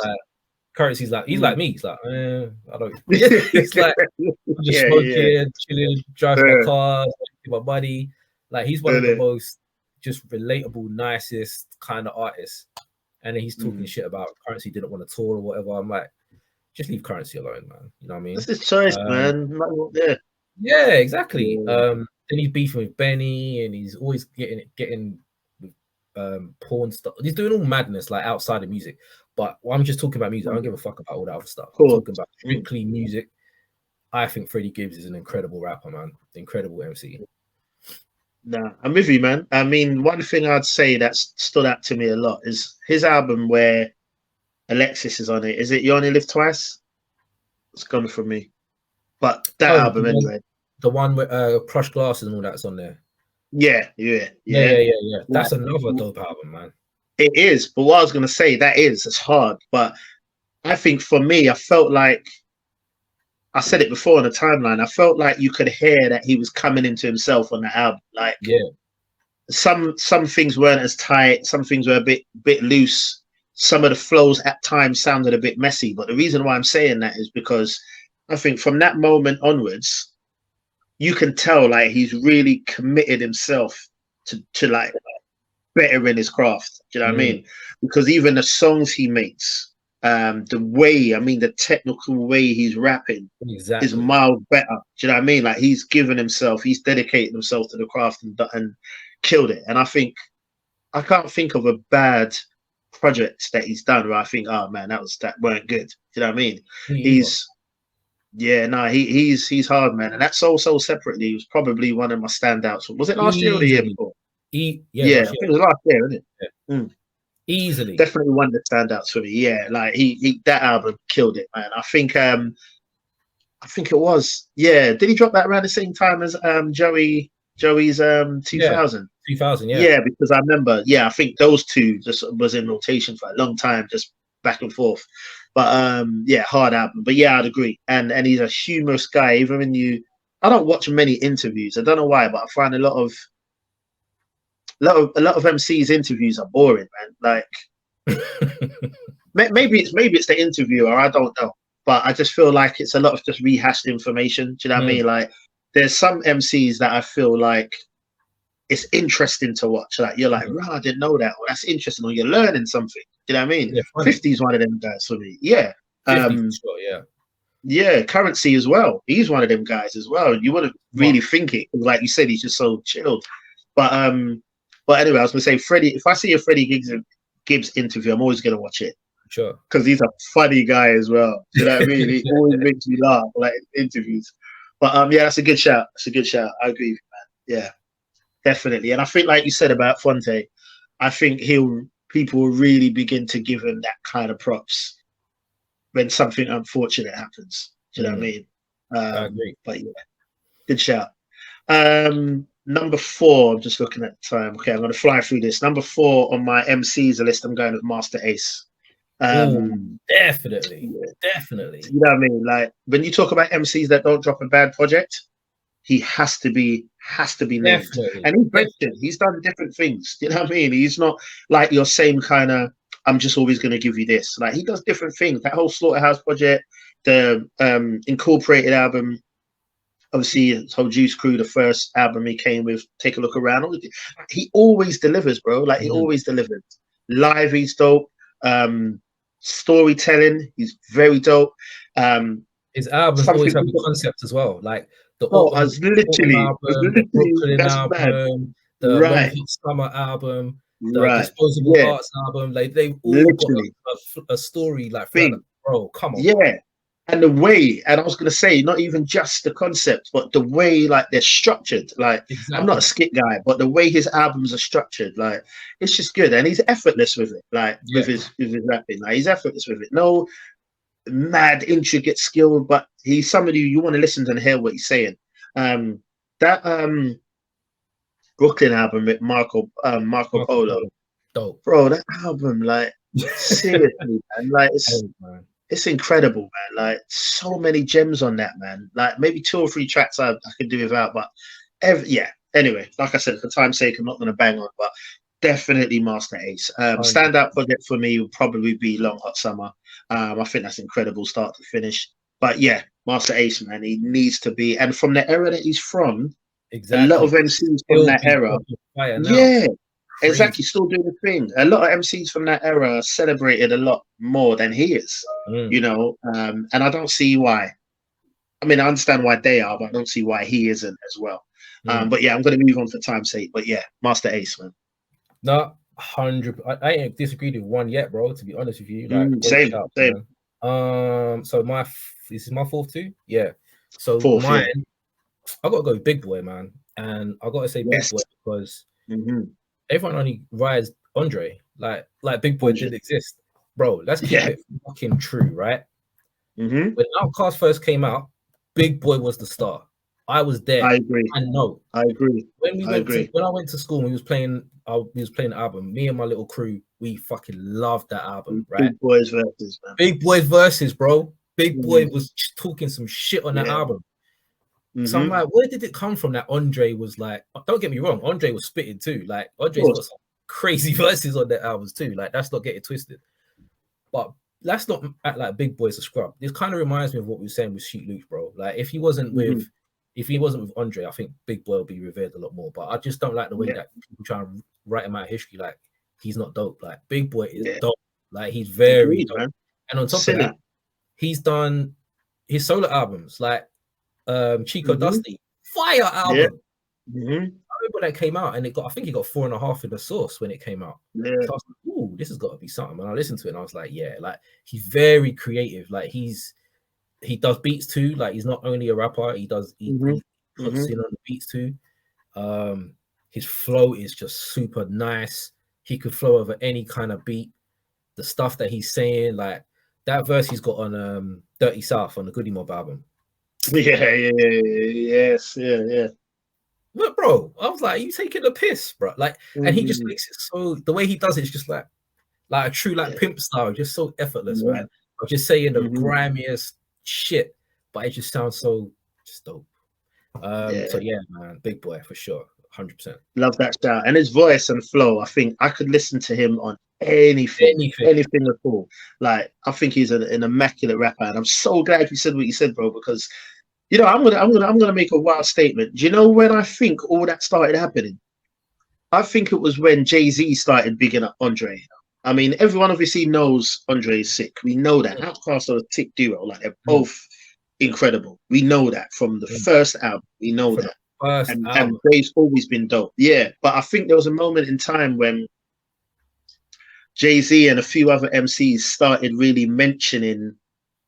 Currency's like, he's like me. He's like, I don't. It's like, I'm just smoking, chilling, driving my car, with my buddy. Like, he's one of the most just relatable, nicest kind of artists. And then he's talking shit about Currency didn't want to tour or whatever. I'm like, just leave Currency alone, man. You know what I mean? That's his choice, man. Yeah, exactly. Then he's beefing with Benny, and he's always getting with porn stuff. He's doing all madness like outside of music. But I'm just talking about music. I don't give a fuck about all that other stuff. I'm talking about strictly music. I think Freddie Gibbs is an incredible rapper, man. Incredible MC. Nah, I'm with you, man. I mean, one thing I'd say that stood out to me a lot is his album where Alexis is on it. Is it You Only Live Twice? It's gone from me. But that album anyway. The one with Crushed Glasses and all that's on there. Yeah. That's another dope album, man. It is. But what I was going to say, it's hard. But I think for me, I felt like, I said it before on the timeline, I felt like you could hear that he was coming into himself on the album. Like, some things weren't as tight. Some things were a bit loose. Some of the flows at times sounded a bit messy. But the reason why I'm saying that is because I think from that moment onwards, you can tell like he's really committed himself to like bettering his craft. Do you know what I mean? Because even the songs he makes, the way, I mean, the technical way he's rapping is miles better. Do you know what I mean? Like, he's given himself, he's dedicated himself to the craft and killed it. And I think I can't think of a bad project that he's done where I think, oh man, that weren't good. Do you know what I mean? He's hard, man. And that Soul separately was probably one of my standouts. Was it last year or the year before? It was last year, wasn't it? Yeah. Easily, definitely one of the standouts for me. Yeah, like he that album killed it, man. I think it was. Yeah, did he drop that around the same time as Joey's 2000? 2000, yeah, because I remember. Yeah, I think those two just was in rotation for a long time, just back and forth. But hard album. But yeah, I'd agree. And he's a humorous guy. Even when I don't watch many interviews. I don't know why, but I find a lot of MC's interviews are boring, man. Like, maybe it's the interviewer. I don't know, but I just feel like it's a lot of just rehashed information. Do you know what I mean? Like, there's some MCs that I feel like it's interesting to watch. Like you're like, "Rah, I didn't know that," or "That's interesting," or you're learning something. Do you know what I mean? Yeah, 50's one of them guys for me. Yeah. 50 for sure, yeah. Yeah, Currency as well. He's one of them guys as well. You wouldn't really think it, like you said, he's just so chilled. But anyway, I was gonna say Freddie. If I see a Freddie Gibbs interview, I'm always gonna watch it. Sure. Because he's a funny guy as well. Do you know what I mean? He always makes me laugh, like interviews. But yeah, that's a good shout. That's a good shout. I agree, man. Yeah, definitely. And I think, like you said about Fonte, I think people will really begin to give him that kind of props when something unfortunate happens. Do you know what I mean? I agree. But yeah, good shout. Number 4, I'm just looking at the time. Okay, I'm going to fly through this. Number 4 on my MCs list, I'm going with Master Ace. Definitely. You know what I mean? Like when you talk about MCs that don't drop a bad project, he has to be named. Definitely. And he's mentioned, he's done different things. You know what I mean? He's not like your same kind of, I'm just always going to give you this. Like he does different things. That whole Slaughterhouse project, the Incorporated album, obviously his whole Juice Crew, the first album he came with, Take a Look Around. He always delivers, bro. Like he always delivers. Live, he's dope. Storytelling, he's very dope. His albums always have a concept as well. Like the Brooklyn album, the Long Hot Summer album, the Disposable Arts album. Like they've all got a story. Like, bro, come on. Yeah. And the way, and I was going to say, not even just the concept, but the way, like, they're structured. Like, I'm not a skit guy, but the way his albums are structured, like, it's just good. And he's effortless with it, like, with his rapping. Like, he's effortless with it. No mad, intricate skill, but he's somebody you want to listen to and hear what he's saying. That Brooklyn album with Marco Polo. Dope. Bro, that album, like, seriously, man. Like, it's incredible, man. Like so many gems on that, man. Like maybe 2 or 3 tracks I could do without, but anyway, like I said, for time's sake, I'm not going to bang on, but definitely Master Ace. Standout project for me would probably be Long Hot Summer. I think that's incredible start to finish. But yeah, Master Ace, man, he needs to be. And from the era that he's from, a lot of MCs from that era, exactly, still doing the thing. A lot of MCs from that era are celebrated a lot more than he is, you know, and I don't see why. I mean, I understand why they are, but I don't see why he isn't as well. But yeah, I'm going to move on for time's sake. But yeah, Master Ace, man. No, 100. I ain't disagreed with one yet, bro. To be honest with you, like same. So this is my 4th too. Yeah. So 4th, mine, I got to go with Big Boy, man, and I got to say Big Boy because. Everyone only rides Andre, like Big Boy didn't exist, bro. Let's keep it fucking true, right? When Outkast first came out, Big Boy was the star. I was there. I agree. I know. I agree. When I went to school, and we was playing the album. Me and my little crew, we fucking loved that album, right? Big Boy's verses, man. Big Boy's verses, bro. Big Boy was talking some shit on that album. So I'm like, where did it come from that Andre was like, don't get me wrong, Andre was spitting too. Like, Andre's got some crazy verses on their albums too. Like, that's not getting twisted. But let's not act like Big Boy's a scrub. This kind of reminds me of what we were saying with Sheet Luke, bro. Like, if he wasn't with Andre, I think Big Boy will be revered a lot more. But I just don't like the way that people try to write him out of history. Like, he's not dope. Like, Big Boy is dope. Like, he's very dope. Man. And on top of that, he's done his solo albums, like Chico Dusty, fire album. I remember that came out, and I think it got 4.5 in the source when it came out. So I was like, ooh, this has got to be something. And I listened to it, and I was like, yeah, like he's very creative. Like he does beats too. Like he's not only a rapper, he puts in on the beats too. His flow is just super nice. He could flow over any kind of beat. The stuff that he's saying, like that verse he's got on Dirty South on the Goody Mob album. Yeah. But bro, I was like, you taking the piss, bro. Like, and he just makes it so, the way he does it is just like a true pimp style, just so effortless, man. I'm just saying the grimiest shit, but it just sounds so just dope. So yeah, man, Big Boy for sure, 100%. Love that shout, and his voice and flow. I think I could listen to him on anything at all. Like, I think he's an immaculate rapper, and I'm so glad you said what you said, bro, because you know I'm gonna make a wild statement. Do you know when I think all that started happening? I think it was when Jay-Z started bigging up Andre. I mean, everyone obviously knows Andre is sick. We know that. Outkast are a sick duo. Like, they're both incredible. We know that from the first album. We know For that. the first And album. Jay's always been dope. Yeah, but I think there was a moment in time when Jay-Z and a few other MCs started really mentioning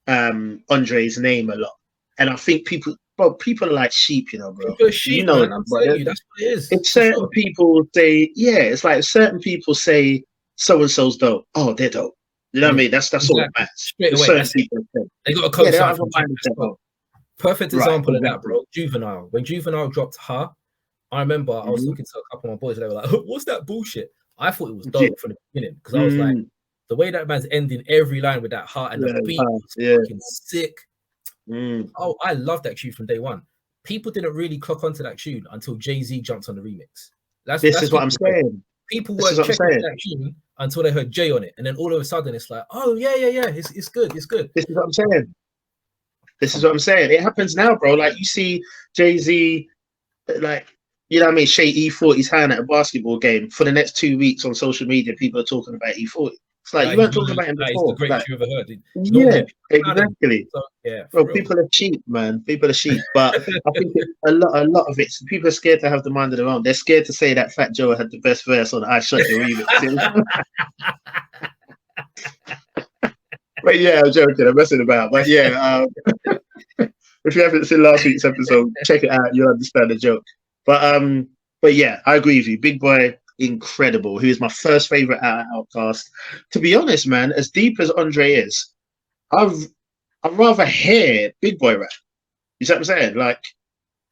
Andre's name a lot. And I think people are like sheep, you know, bro. People are sheep, You know, man. I'm telling you, that's what it is. it's certain people say, yeah, it's like certain people say so and so's dope. Oh, they're dope. You know what I mean? That's all that matters. Straight away, Certain people say. they got a co-sign from mind Jay. that. Perfect Right, example of that, exactly. bro. Juvenile. When Juvenile dropped Her, I remember I was talking to a couple of my boys and they were like, what's that bullshit? I thought it was dope from the beginning because I was like, the way that man's ending every line with that heart and the beat was fucking sick. Oh, I love that tune from day one. People didn't really clock onto that tune until Jay-Z jumped on the remix. That's what I'm saying. People weren't checking that tune until they heard Jay on it, and then all of a sudden it's like, oh yeah, it's good. This is what I'm saying. This is what I'm saying. It happens now, bro. Like you see Jay-Z, like, you know what I mean, shake E40's hand at a basketball game. For the next 2 weeks on social media, people are talking about E40. It's like you weren't talking about him before. It's the greatest you ever heard. Yeah, exactly. So, yeah, bro, people are cheap, man. People are cheap. But I think a lot of it, people are scared to have the mind of their own. They're scared to say that Fat Joe had the best verse on I Shot Your Remix. But yeah, I'm joking. I'm messing about. But yeah, if you haven't seen last week's episode, check it out. You'll understand the joke. But yeah, I agree with you. Big Boy, incredible. He is my first favorite out of Outkast. To be honest, man, as deep as Andre is, I'd rather hear Big Boy rap. You see what I'm saying? Like,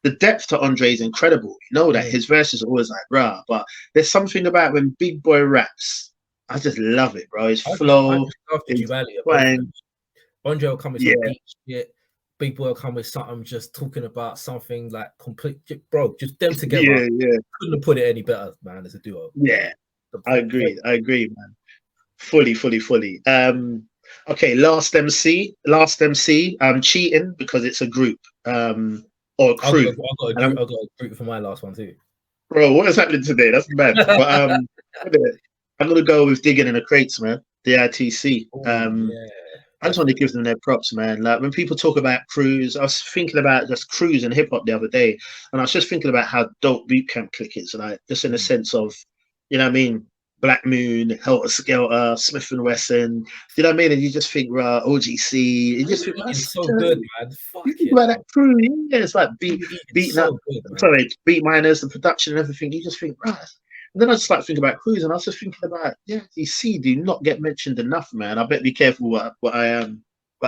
the depth to Andre is incredible. You know that his verses are always like rah, but there's something about when Big Boy raps. I just love it, bro. His flow, his twang. Andre will come with some deep shit. Big Boy will come with something, just talking about something like complete, bro. Just them together. Yeah. Couldn't have put it any better, man. As a duo. Yeah, I agree, man. Fully. Okay, last MC. I'm cheating because it's a group or a crew. I've got a group for my last one too. Bro, what is happening today? That's mad. But I'm gonna go with Digging in the Crates, man. The ITC. I just want to give them their props, man. Like when people talk about crews, I was thinking about just crews and hip hop the other day, and I was just thinking about how dope Bootcamp Click is, like just in the sense of, you know what I mean, Black Moon, Helter Skelter, Smith and Wesson. You know what I mean? And you just think, OGC. You just think, it's so good, man. Fuck it. About that crew, yeah, it's like beat miners, the production and everything. You just think, right. And then I just like thinking about crews, and I was just thinking about DC do not get mentioned enough, man. I better be careful what I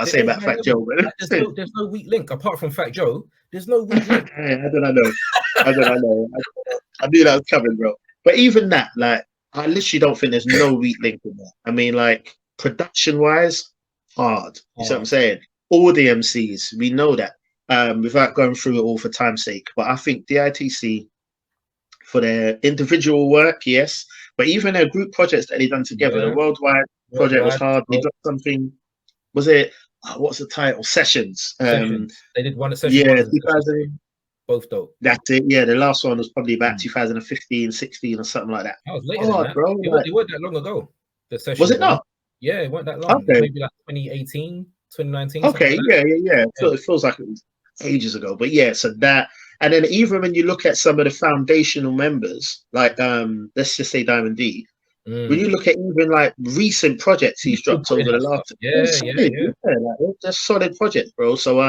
say about Fat Joe. There's no weak link apart from Fat Joe. There's no weak link. I don't know. I knew that was coming, bro. But even that, like, I literally don't think there's no weak link in there. I mean, like, production wise, hard. You see what I'm saying? All the MCs, we know that. Without going through it all for time's sake, but I think the ITC, for their individual work, yes, but even their group projects that they done together, the worldwide project was hard. They got something. Was it? What's the title? Sessions. They did one at Sessions. Yeah, 2000. Both dope. That's it. Yeah, the last one was probably about 2015, 16, or something like that. That was later than that. Bro. It wasn't that long ago. The Sessions. Was it not? Yeah, it wasn't that long. Okay. Maybe like 2018, 2019. Okay. Yeah. It feels like it was ages ago, but yeah. So that. And then even when you look at some of the foundational members, like let's just say Diamond D, when you look at even like recent projects he's dropped over the last, like, they're solid projects, bro. So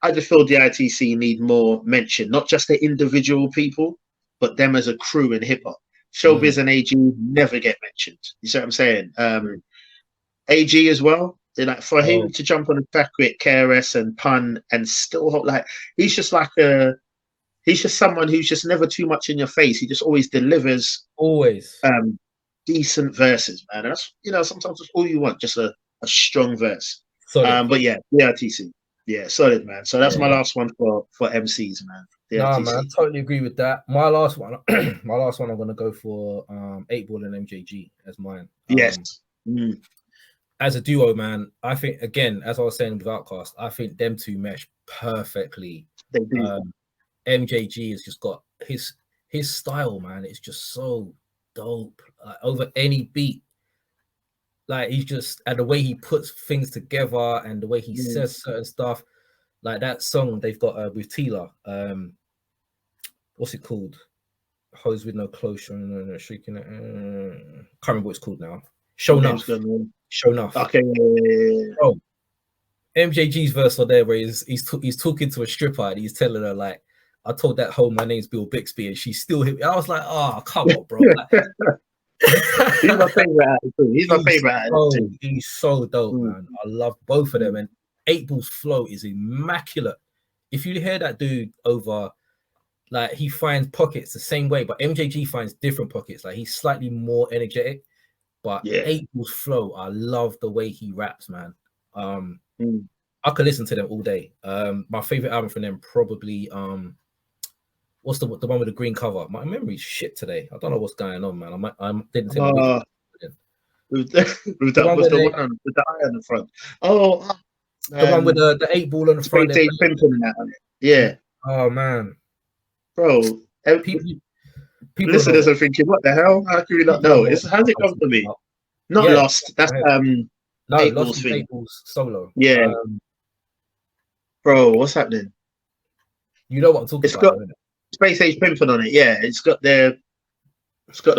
I just feel the ITC need more mention, not just the individual people, but them as a crew in hip hop. Showbiz and AG never get mentioned. You see what I'm saying? AG as well. Like for him to jump on a track with KRS and Pun and still like he's just someone who's just never too much in your face. He just always delivers decent verses, man. And that's sometimes that's all you want, just a strong verse. But yeah, the RTC. Yeah, solid, man. So that's my last one for MCs, man. Man, I totally agree with that. My last one, I'm gonna go for 8Ball and MJG as mine. Yes. As a duo, man, I think again, as I was saying with Outkast, I think them two mesh perfectly. They do. MJG has just got his style, man, is just so dope. Over any beat, like he's just, and the way he puts things together and the way he says certain stuff, like that song they've got with Tila. What's it called? Hose with no closure, shaking it. Can't remember what it's called now. Show enough. Okay. Bro, MJG's verse on there where he's talking to a stripper and he's telling her like, I told that hoe my name's Bill Bixby and she still hit me. I was like, oh, come on, bro. Like, he's my favorite attitude. He's my favorite attitude. He's so dope, man. I love both of them. And 8ball's flow is immaculate. If you hear that dude over, like he finds pockets the same way, but MJG finds different pockets. Like he's slightly more energetic, but 8ball's flow, I love the way he raps, man. I could listen to them all day. My favorite album from them probably what's the one with the green cover? My memory's shit today. I don't know what's going on, man. I didn't say with the eye on the front. The one with the 8ball on the front. That on it. Yeah. Oh man, bro. People listeners are thinking, what the hell? How can we not know? How's it gone for me? Not Lost. That's no, 8ball's thing. 8ball's solo. Yeah. Bro, what's happening? You know what I'm talking about. Got Space Age Pimpin' on it. Yeah, it's got the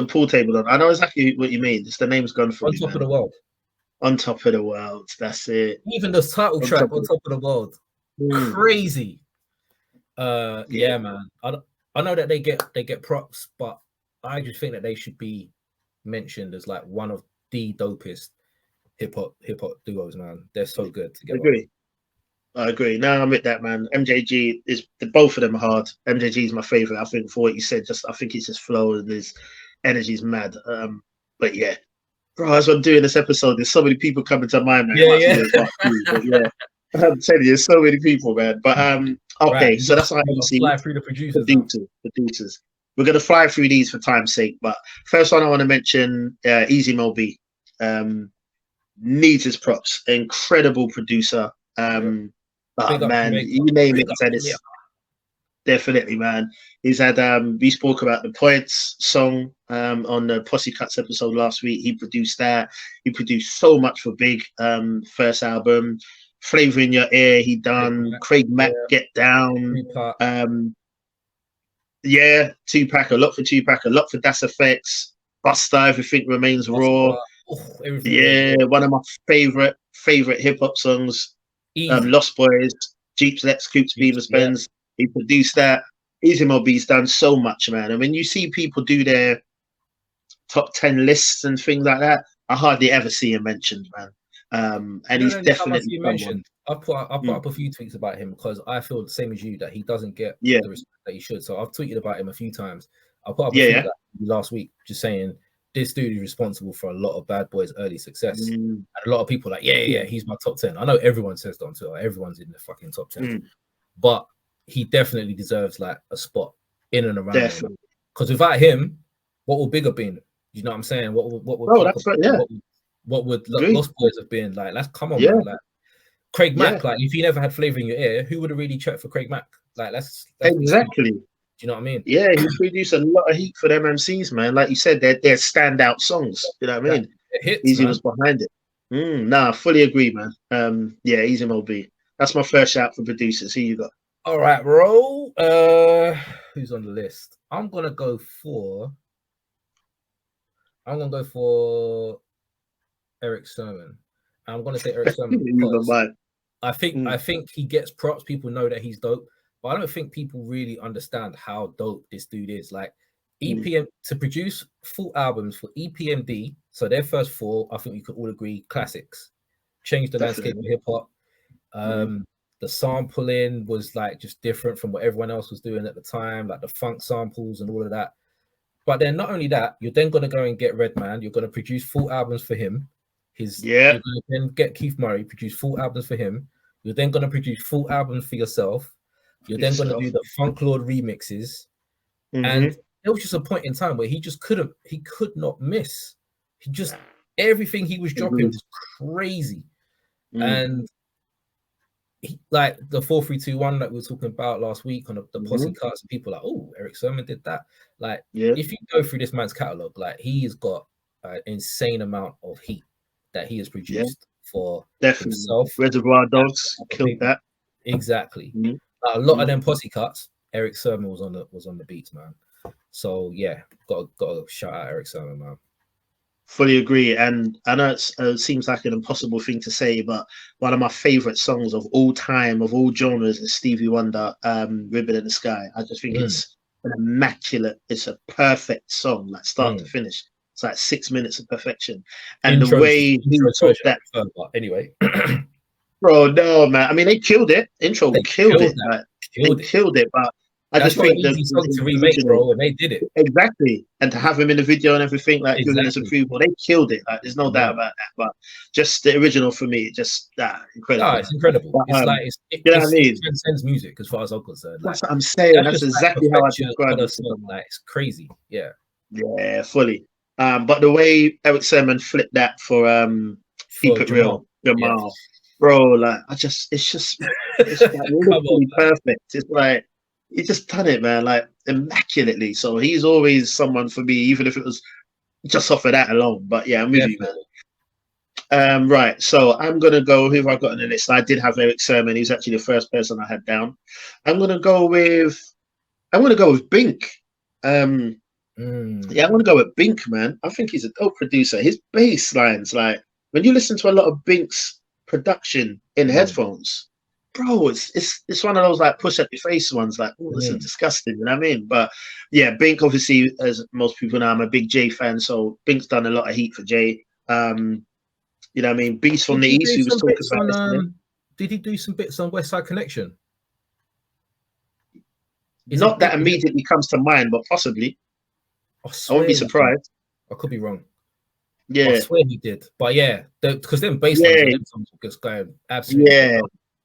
pool table on. I know exactly what you mean. It's the name's gone for On Top of the World. On Top of the World. That's it. Even the title track, On Top of the World. Crazy. Yeah, man. I know that they get props, but I just think that they should be mentioned as like one of the dopest hip hop duos, man. They're so good together. I agree. No, I'm with that, man. MJG is both of them are hard. MJG is my favorite. I think for what you said, I think it's just flow and his energy's mad. But yeah, bro, as I'm doing this episode, there's so many people coming to mind, man. Yeah. I'm telling you, there's so many people, man. But okay, so that's how I see fly through the producers. We're gonna fly through these for time's sake. But first one I want to mention, Easy Mo B. Needs his props. Incredible producer. Man, you name it, it's definitely, man. He's had we spoke about the Points song on the Posse Cuts episode last week. He produced that. He produced so much for Big first album. Flavor in Your Ear, he done. Craig Mack, Get Down. Tupac, a lot for Tupac, a lot for Das Effects. Busta, Everything Remains Raw. One of my favorite hip hop songs. Lost Boys, Jeeps, Let's Coops, Beaver Spends. He produced that. Easy Mo B's done so much, man. And when you see people do their top 10 lists and things like that, I hardly ever see him mentioned, man. And he's definitely mentioned. I put up a few tweets about him because I feel the same as you that he doesn't get the respect that he should. So I've tweeted about him a few times. I put up a tweet last week just saying this dude is responsible for a lot of Bad Boys' early success. And a lot of people are like, he's my top 10. I know everyone says that on Twitter. Everyone's in the fucking top 10. But he definitely deserves like a spot in and around. Because without him, what would Big have been? You know what I'm saying? What would Lost Boys have been? Like, let's come on, man. Like Craig Mack, like if he never had Flavor in Your Ear, who would have really checked for Craig Mack? Like, let's exactly. Do you know what I mean? Yeah, he produced a lot of heat for them MCs, man. Like you said, they're standout songs. You know what I mean? Easy was behind it. Fully agree, man. Easy Mo B. That's my first shout for producers. Who you got? All right, bro. Who's on the list? I'm gonna go for Eric Sermon. I'm gonna say Eric Sermon because I think he gets props. People know that he's dope. But I don't think people really understand how dope this dude is. Like EPM to produce full albums for EPMD, so their first four, I think we could all agree, classics. Changed the landscape of hip hop. The sampling was like just different from what everyone else was doing at the time, like the funk samples and all of that. But then not only that, you're then gonna go and get Redman. You're gonna produce full albums for him. You're gonna then get Keith Murray, produce full albums for him. You're then gonna produce full albums for yourself. You're then going to do the Funk Lord remixes. And there was just a point in time where he could not miss. Everything he was dropping was crazy. And like the 4-3-2-1 that we were talking about last week on the posse Mhm. cuts, and people are like, oh, Eric Sermon did that. Like, Yeah, if you go through this man's catalog, like he's got an insane amount of heat that he has yeah, produced for definitely. himself. Reservoir And Dogs for other killed people. that. Exactly. Mhm. Like, a lot of Mhm. them posse cuts, Eric Sermon was on the beats, man. So yeah, got to shout out Eric Sermon, man. Fully agree. And I know it seems like an impossible thing to say, but one of my favorite songs of all time, of all genres, is Stevie Wonder, "Ribbon in the Sky." I just think it's an immaculate, it's a perfect song, like start to finish. It's like 6 minutes of perfection. And the way he Intro's took version I that, prefer, but anyway, bro, no, man. I mean, they killed it. Intro they killed killed it. that. Like, they Killed it. killed it. But I That's just not an think easy song to the remake, original, bro, and they did it. exactly, and to have him in the video and everything, like giving us Exactly. approval, they killed it. Like, there's no Yeah. doubt about that. But just the original for me, just incredible. No, it's incredible. But, It's like you know what I mean? it transcends music as far as I'm concerned. Like, That's what I'm saying. that's That's just like exactly how I perfection describe on a it. song. Like, it's crazy. Yeah. Yeah, fully. But the way Eric Sermon flipped that for Keep For It Jamal. Real, Jamal, bro, like it's like Come on, literally man. perfect. It's like he just done it, man, like immaculately. So he's always someone for me, even if it was just off of that alone. But yeah, I'm with you, man. Definitely. Right, so I'm gonna go. Who have I got on the list? I did have Eric Sermon. He's actually the first person I had down. I'm gonna go with Bink. Yeah, I'm gonna go with Bink, man. I think he's a dope producer. His bass lines, like when you listen to a lot of Bink's production in headphones, bro, it's one of those like push up your face ones, like, oh, this is disgusting, you know what I mean? But yeah, Bink, obviously, as most people know, I'm a big Jay fan, so Bink's done a lot of heat for Jay. You know what I mean? Beast from the East, we was talking about yesterday. Did he do some bits on West Side Connection? Not that immediately comes to mind, but possibly. I won't be surprised. I could be wrong. Yeah, I swear he did. But yeah, because them bass lines on them songs were just going absolutely. Yeah,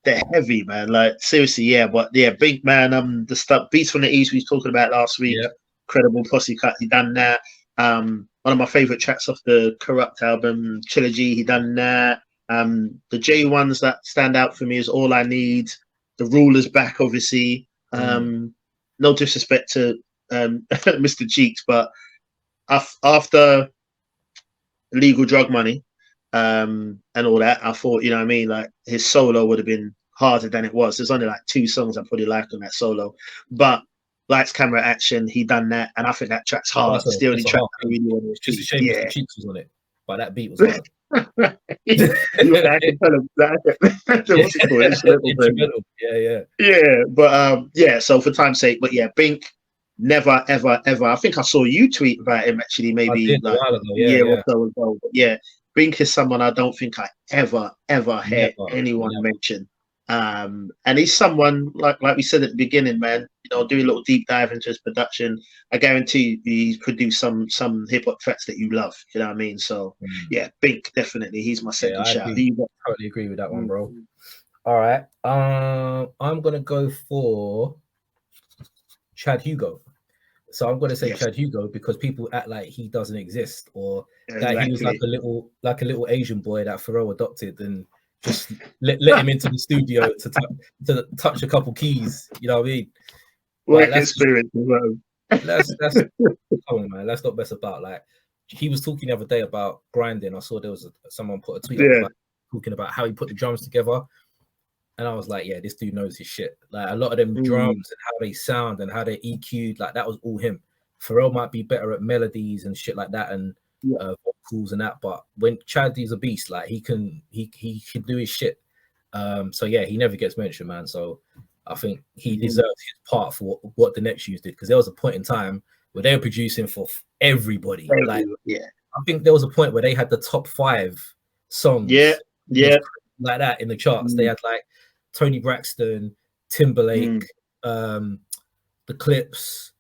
they're heavy, man. Like seriously, yeah. But yeah, Bink, man. The stuff Beast from the East we was talking about last week. Yeah. Incredible posse cut. He done that. One of my favorite tracks off the Corrupt album, Trilogy. He done that. The J ones that stand out for me is All I Need. The Ruler's Back, obviously. No disrespect to Mr. Cheeks, but after Legal Drug Money and all that, I thought, you know what I mean, like his solo would have been harder than it was. There's only like 2 songs I probably like on that solo, but Lights, Camera, Action, he done that, and I think that track's hard. It's the only track I really want to It's just a shame Mr. Cheeks was on it, but that beat was hard. I can tell him that. Yeah, but yeah. So for time's sake, but yeah, Bink, never, ever, ever. I think I saw you tweet about him actually, maybe like a year or so ago. But yeah, Bink is someone I don't think I ever heard anyone mention. And he's someone like we said at the beginning, man. You know, do a little deep dive into his production. I guarantee he's produced some hip hop tracks that you love. You know what I mean? So yeah, Bink definitely. He's my second shout. I totally agree with that one, bro. All right, I'm gonna go for Chad Hugo. So I'm gonna say Chad Hugo because people act like he doesn't exist or that he was like a little Asian boy that Pharrell adopted and just let him into the studio to touch a couple keys. You know what I mean? Work experience. That's come on, man. Let's not mess about. Like he was talking the other day about grinding. I saw there was someone put a tweet up about talking about how he put the drums together, and I was like, yeah, this dude knows his shit. Like a lot of them drums and how they sound and how they're EQ'd, like that was all him. Pharrell might be better at melodies and shit like that and vocals and that, but when Chad is a beast, like he can do his shit. So yeah, he never gets mentioned, man. So I think he deserves his part for what the Neptunes did, because there was a point in time where they were producing for everybody. Like, I think there was a point where they had the top 5 songs, like that in the charts. They had like Tony Braxton, Timberlake, the Clips,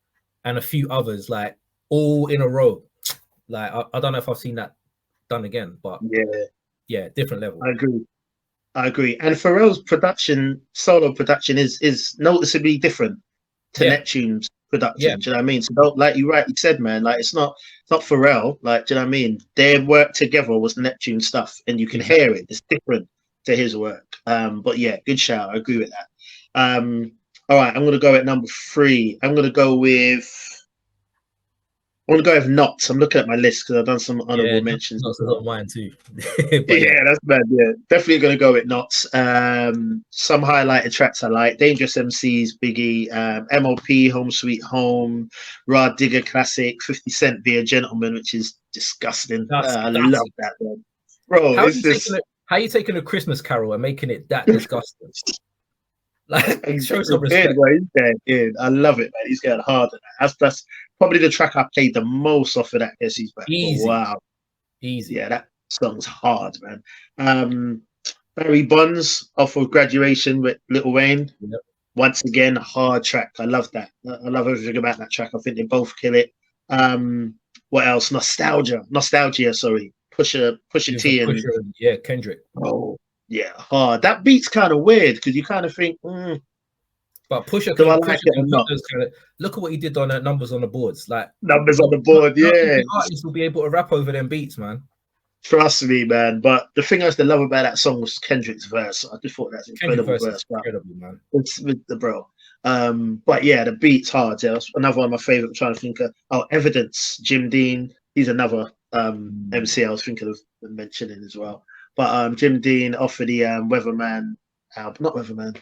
and a few others, like all in a row. Like I don't know if I've seen that done again, but yeah, different level. I agree. And Pharrell's solo production is noticeably different to Neptune's production. Do you know what I mean? So like you rightly said, man, like it's not Pharrell, like, do you know what I mean? Their work together was the Neptune stuff, and you can hear it. It's different to his work. But yeah, good shout. I agree with that. All right, I'm going to go at number 3. I'm going to go with Knots. I'm looking at my list because I've done some honorable mentions. Knots is on mine too. Yeah, that's bad. Yeah, definitely going to go with Knots. Some highlighted tracks I like: Dangerous MCs, Biggie, MOP, Home Sweet Home, Rod Digger Classic, 50 Cent, Be a Gentleman, which is disgusting. I love that one, bro. How you taking a Christmas Carol and making it that disgusting? Like, show some respect. I love it, man. He's getting hard at that. That's probably the track I played the most off of that. Guess he's back. Easy. Wow. Easy. Yeah, that song's hard, man. Barry Bonds off of Graduation with Lil Wayne. Yep. Once again, a hard track. I love that. I love everything about that track. I think they both kill it. What else? Nostalgia. Sorry. Pusha T and Kendrick. Oh. Yeah, hard. That beat's kind of weird because you kind of think, but Pusha, look at what he did on numbers on the boards. Like numbers on the board, yeah. Artists will be able to rap over them beats, man. Trust me, man. But the thing I used to love about that song was Kendrick's verse. I just thought that's an incredible verse. Incredible, man. It's with the bro. But yeah, the beat's hard. Yeah, that's another one of my favorite. I'm trying to think of. Evidence, Jim Dean. He's another MC I was thinking of mentioning as well. But Jim Dean off of the Weatherman album, not Weatherman.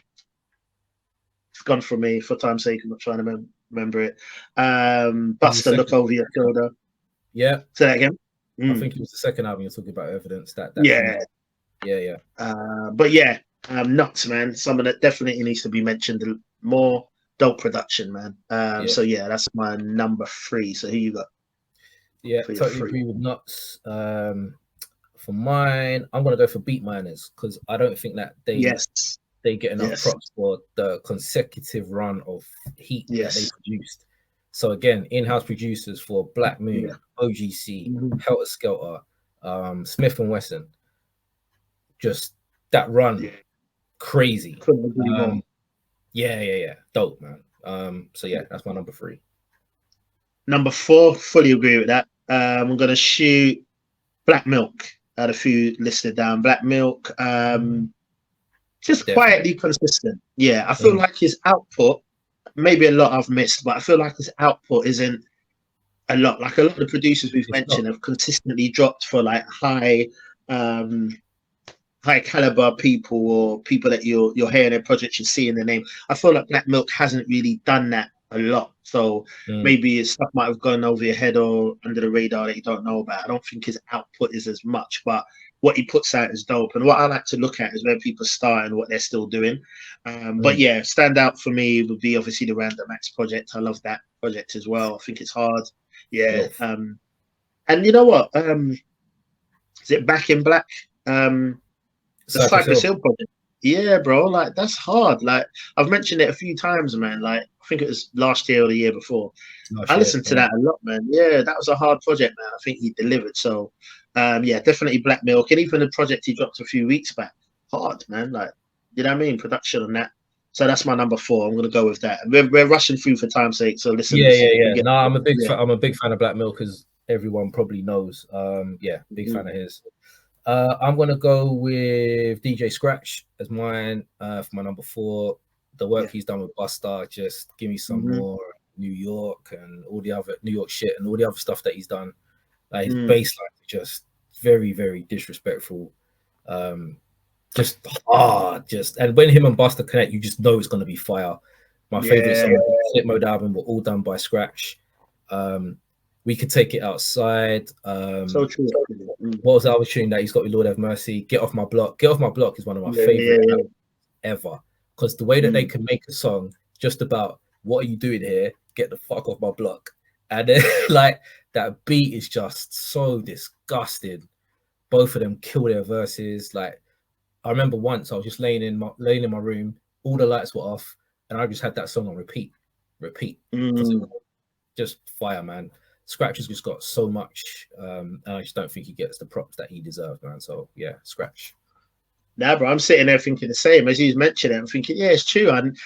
It's gone from me for time's sake. I'm not trying to remember it. Buster, Look Over Your Shoulder. Yeah. Say that again. I think it was the second album you're talking about, Evidence. Yeah. But yeah, Nuts, man. Someone that definitely needs to be mentioned more. Dope production, man. So yeah, that's my number 3. So who you got? Yeah, totally agree with Nuts. For mine, I'm gonna go for Beat Miners because I don't think that they get enough props for the consecutive run of heat that they produced. So again, in-house producers for Black Moon, OGC, Helter Skelter, Smith and Wesson, just that run, crazy. Dope, man. So yeah, that's my number 3. Number 4, fully agree with that. I'm gonna shoot Black Milk. I had a few listed down. Black Milk, just quietly consistent. Yeah, I feel like his output, maybe a lot I've missed, but I feel like his output isn't a lot. Like a lot of the producers we've mentioned have consistently dropped for like high caliber people or people that you're hearing their projects, you're seeing their name. I feel like Black Milk hasn't really done that a lot. So maybe stuff might have gone over your head or under the radar that you don't know about. I don't think his output is as much, but what he puts out is dope. And what I like to look at is where people start and what they're still doing. But yeah, stand out for me would be obviously the Random Acts project. I love that project as well. I think it's hard. Yeah. And you know what? Is it Back in Black? The Cypress Hill project. Yeah, bro. Like that's hard. Like I've mentioned it a few times, man. Like I think it was last year or the year before. I listened to that a lot, man. Yeah, that was a hard project, man. I think he delivered. So, yeah, definitely Black Milk, and even the project he dropped a few weeks back, hard, man. Like, you know what I mean? Production on that. So that's my number 4. I'm gonna go with that. We're rushing through for time's sake. So listen. Yeah. No, I'm a big fan of Black Milk, as everyone probably knows. Big fan of his. I'm gonna go with DJ Scratch as mine for my number 4. The work he's done with Busta, just give me some more New York and all the other New York shit and all the other stuff that he's done. Like his baseline is just very, very disrespectful. Just hard, and when him and Busta connect, you just know it's gonna be fire. My favorite song, Flip Mode album, were all done by Scratch. We Could Take It Outside. So true. What was the other tune that he's got with Lord Have Mercy? Get Off My Block. Get Off My Block is one of my favorite ever. Because the way that they can make a song just about what are you doing here? Get the fuck off my block. And then like that beat is just so disgusting. Both of them kill their verses. Like I remember once I was just laying in my room, all the lights were off, and I just had that song on repeat. Because it was just fire, man. Scratch has just got so much, and I just don't think he gets the props that he deserves, man. So yeah, Scratch. Nah, bro, I'm sitting there thinking the same as you mentioned it. I'm thinking, yeah, it's true. And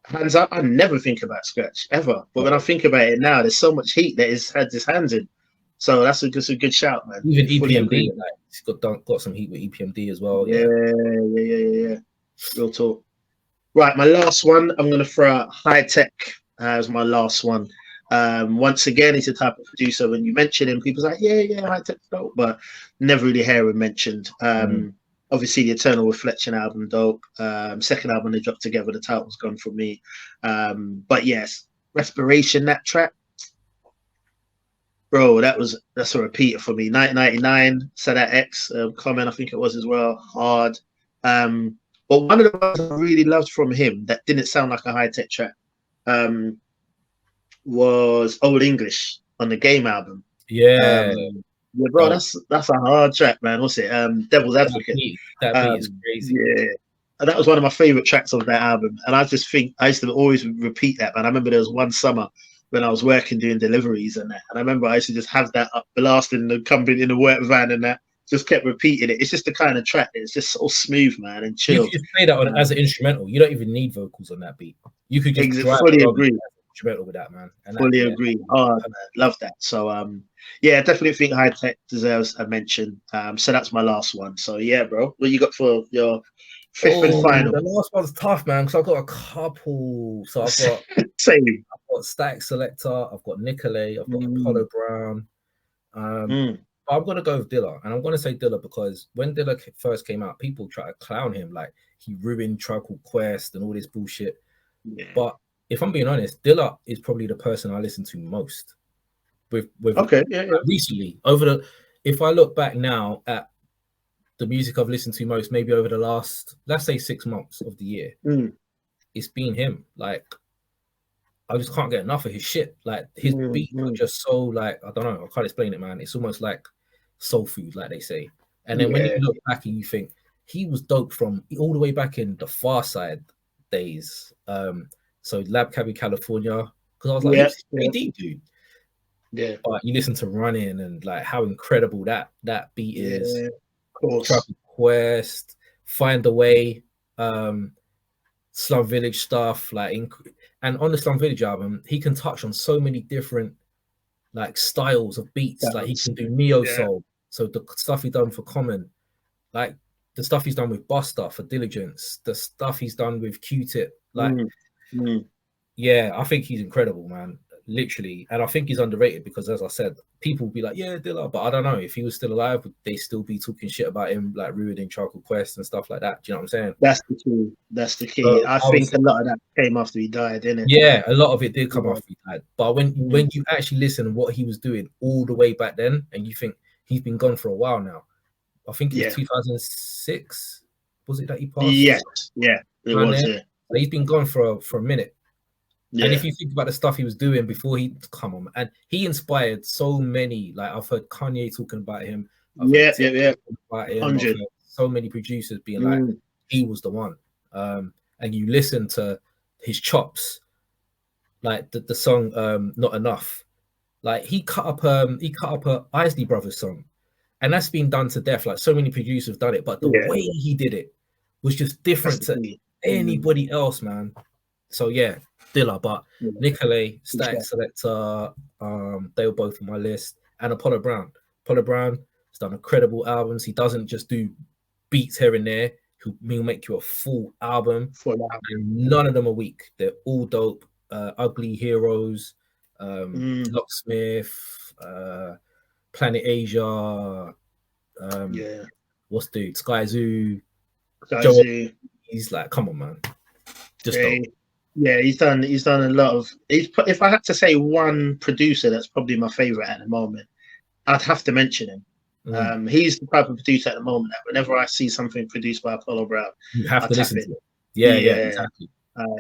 hands up, I never think about Scratch ever. But when I think about it now, there's so much heat that he's had his hands in. So that's a good shout, man. Even EPMD, like he's got some heat with EPMD as well. Yeah. Real talk. Right, my last one. I'm gonna throw out High Tech as my last one. Once again, he's the type of producer when you mention him, people's like, yeah, High Tech's dope, but never really hear him mentioned. Obviously, the Eternal Reflection album, dope. Second album they dropped together, the title's gone for me. But yes, Respiration, that track, bro, that's a repeater for me. 1999, Sadat X comment, I think it was as well. Hard. But one of the ones I really loved from him that didn't sound like a High Tech track was Old English on the Game album. Yeah. Yeah, bro, that's a hard track, man. What's it? Devil's Advocate. That beat is crazy. Yeah. And that was one of my favorite tracks of that album. And I just think I used to always repeat that, man. I remember there was one summer when I was working doing deliveries and that. And I remember I used to just have that up blasting the company in the work van and that. Just kept repeating it. It's just the kind of track it's just so smooth, man, and chill. You could just play that on as an instrumental. You don't even need vocals on that beat. You could just fully agree. Instrumental with that, man. And fully agree. Oh, man, love that. So, yeah, definitely think High Tech deserves a mention. So that's my last one. So yeah, bro, what you got for your fifth and final? The last one's tough, man, because I've got a couple. So I've got same. I've got Static Selector. I've got Nicolay. I've got Apollo Brown. I'm going to go with Dilla, and I'm going to say Dilla because when Dilla first came out, people tried to clown him like he ruined Tribe Called Quest and all this bullshit. Yeah. But if I'm being honest, Dilla is probably the person I listen to most. With recently if I look back now at the music I've listened to most, maybe over the last, let's say 6 months of the year, it's been him. Like, I just can't get enough of his shit. Like, his beats are just so, like, I don't know, I can't explain it, man. It's almost like soul food, like they say. And then when you look back and you think he was dope from all the way back in the Far Side days. So Lab Cabby, California, because I was like, he's pretty deep, dude. Yeah. But you listen to Running and like how incredible that beat is. Of course. Traffic Quest, Find a Way, Slum Village stuff, and on the Slum Village album, he can touch on so many different like styles of beats. Like he can do neo soul. So the stuff he done for Common, like the stuff he's done with Busta for Diligence, the stuff he's done with Q-Tip, like yeah, I think he's incredible, man. Literally, and I think he's underrated because, as I said, people be like, "Yeah, Dilla," but I don't know if he was still alive, would they still be talking shit about him, like ruining Tribe Called Quest and stuff like that? Do you know what I'm saying? That's the key. That's the key. So I think a lot of that came after he died, didn't it? Yeah, a lot of it did come after he died. But when you actually listen to what he was doing all the way back then, and you think he's been gone for a while now. I think it's 2006. Was it that he passed? Yes, it was. Yeah. So he's been gone for a minute. Yeah. And if you think about the stuff he was doing before he come on, and he inspired so many. Like I've heard Kanye talking about him. About him. So many producers being like, he was the one. And you listen to his chops, like the song "Not Enough." Like he cut up a Isley Brothers song, and that's been done to death. Like so many producers have done it, but the way he did it was just different to anybody else, man. So yeah, Dilla, but Nicolay, Static Selector, they were both on my list, and Apollo Brown. Apollo Brown has done incredible albums. He doesn't just do beats here and there. He'll make you a full album. And none of them are weak. They're all dope. Ugly Heroes, Locksmith, Planet Asia, what's dude? Sky Zoo. He's like, come on, man. Just dope. Yeah, he's done a lot of. If I had to say one producer that's probably my favorite at the moment, I'd have to mention him. He's the type of producer at the moment that whenever I see something produced by Apollo Brown, you have to listen to it. Yeah, exactly.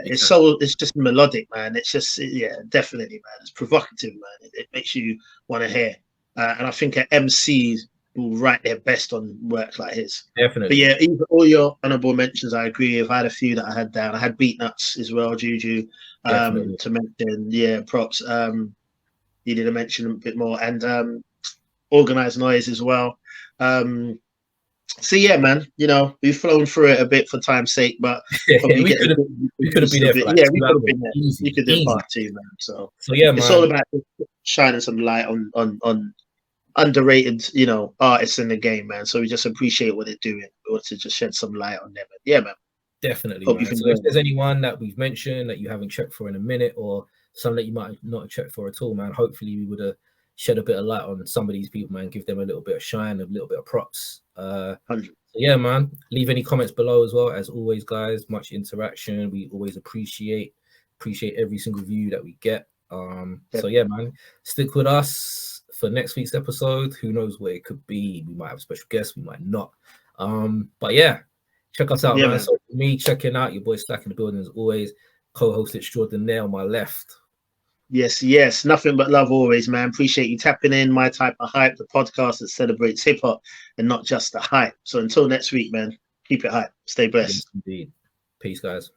It's just melodic, man. It's just definitely, man. It's provocative, man. It makes you want to hear. And I think MCs will write their best on work like his. Definitely. But yeah, even all your honorable mentions, I agree with. I had a few that I had down. I had Beat Nuts as well, Juju, to mention. Yeah, props. You did mention a bit more, and Organized Noise as well. So yeah, man, we've flown through it a bit for time's sake, but we could have been there. We could have been there. We could do part 2, man. So yeah, it's all about shining some light on underrated, artists in the game, man. So we just appreciate what they're doing. We want to just shed some light on them. Yeah, man. Definitely, Hope man. you've So if enjoyed there's it. anyone that we've mentioned that you haven't checked for in a minute, or some that you might not have checked for at all, man, hopefully we would have shed a bit of light on some of these people, man. Give them a little bit of shine, a little bit of props. 100. So yeah, man. Leave any comments below as well. As always, guys, much interaction. We always appreciate every single view that we get. So yeah, man. Stick with us for next week's episode. Who knows what it could be? We might have a special guest, we might not. But yeah, check us out, Yeah, man. man. So me checking out your boy Stack in the building as always. Co-host extraordinaire on my left. Yes. Nothing but love always, man. Appreciate you tapping in. My Type of Hype, the podcast that celebrates hip hop and not just the hype. So until next week, man, keep it hype. Stay blessed. Yes, indeed. Peace, guys.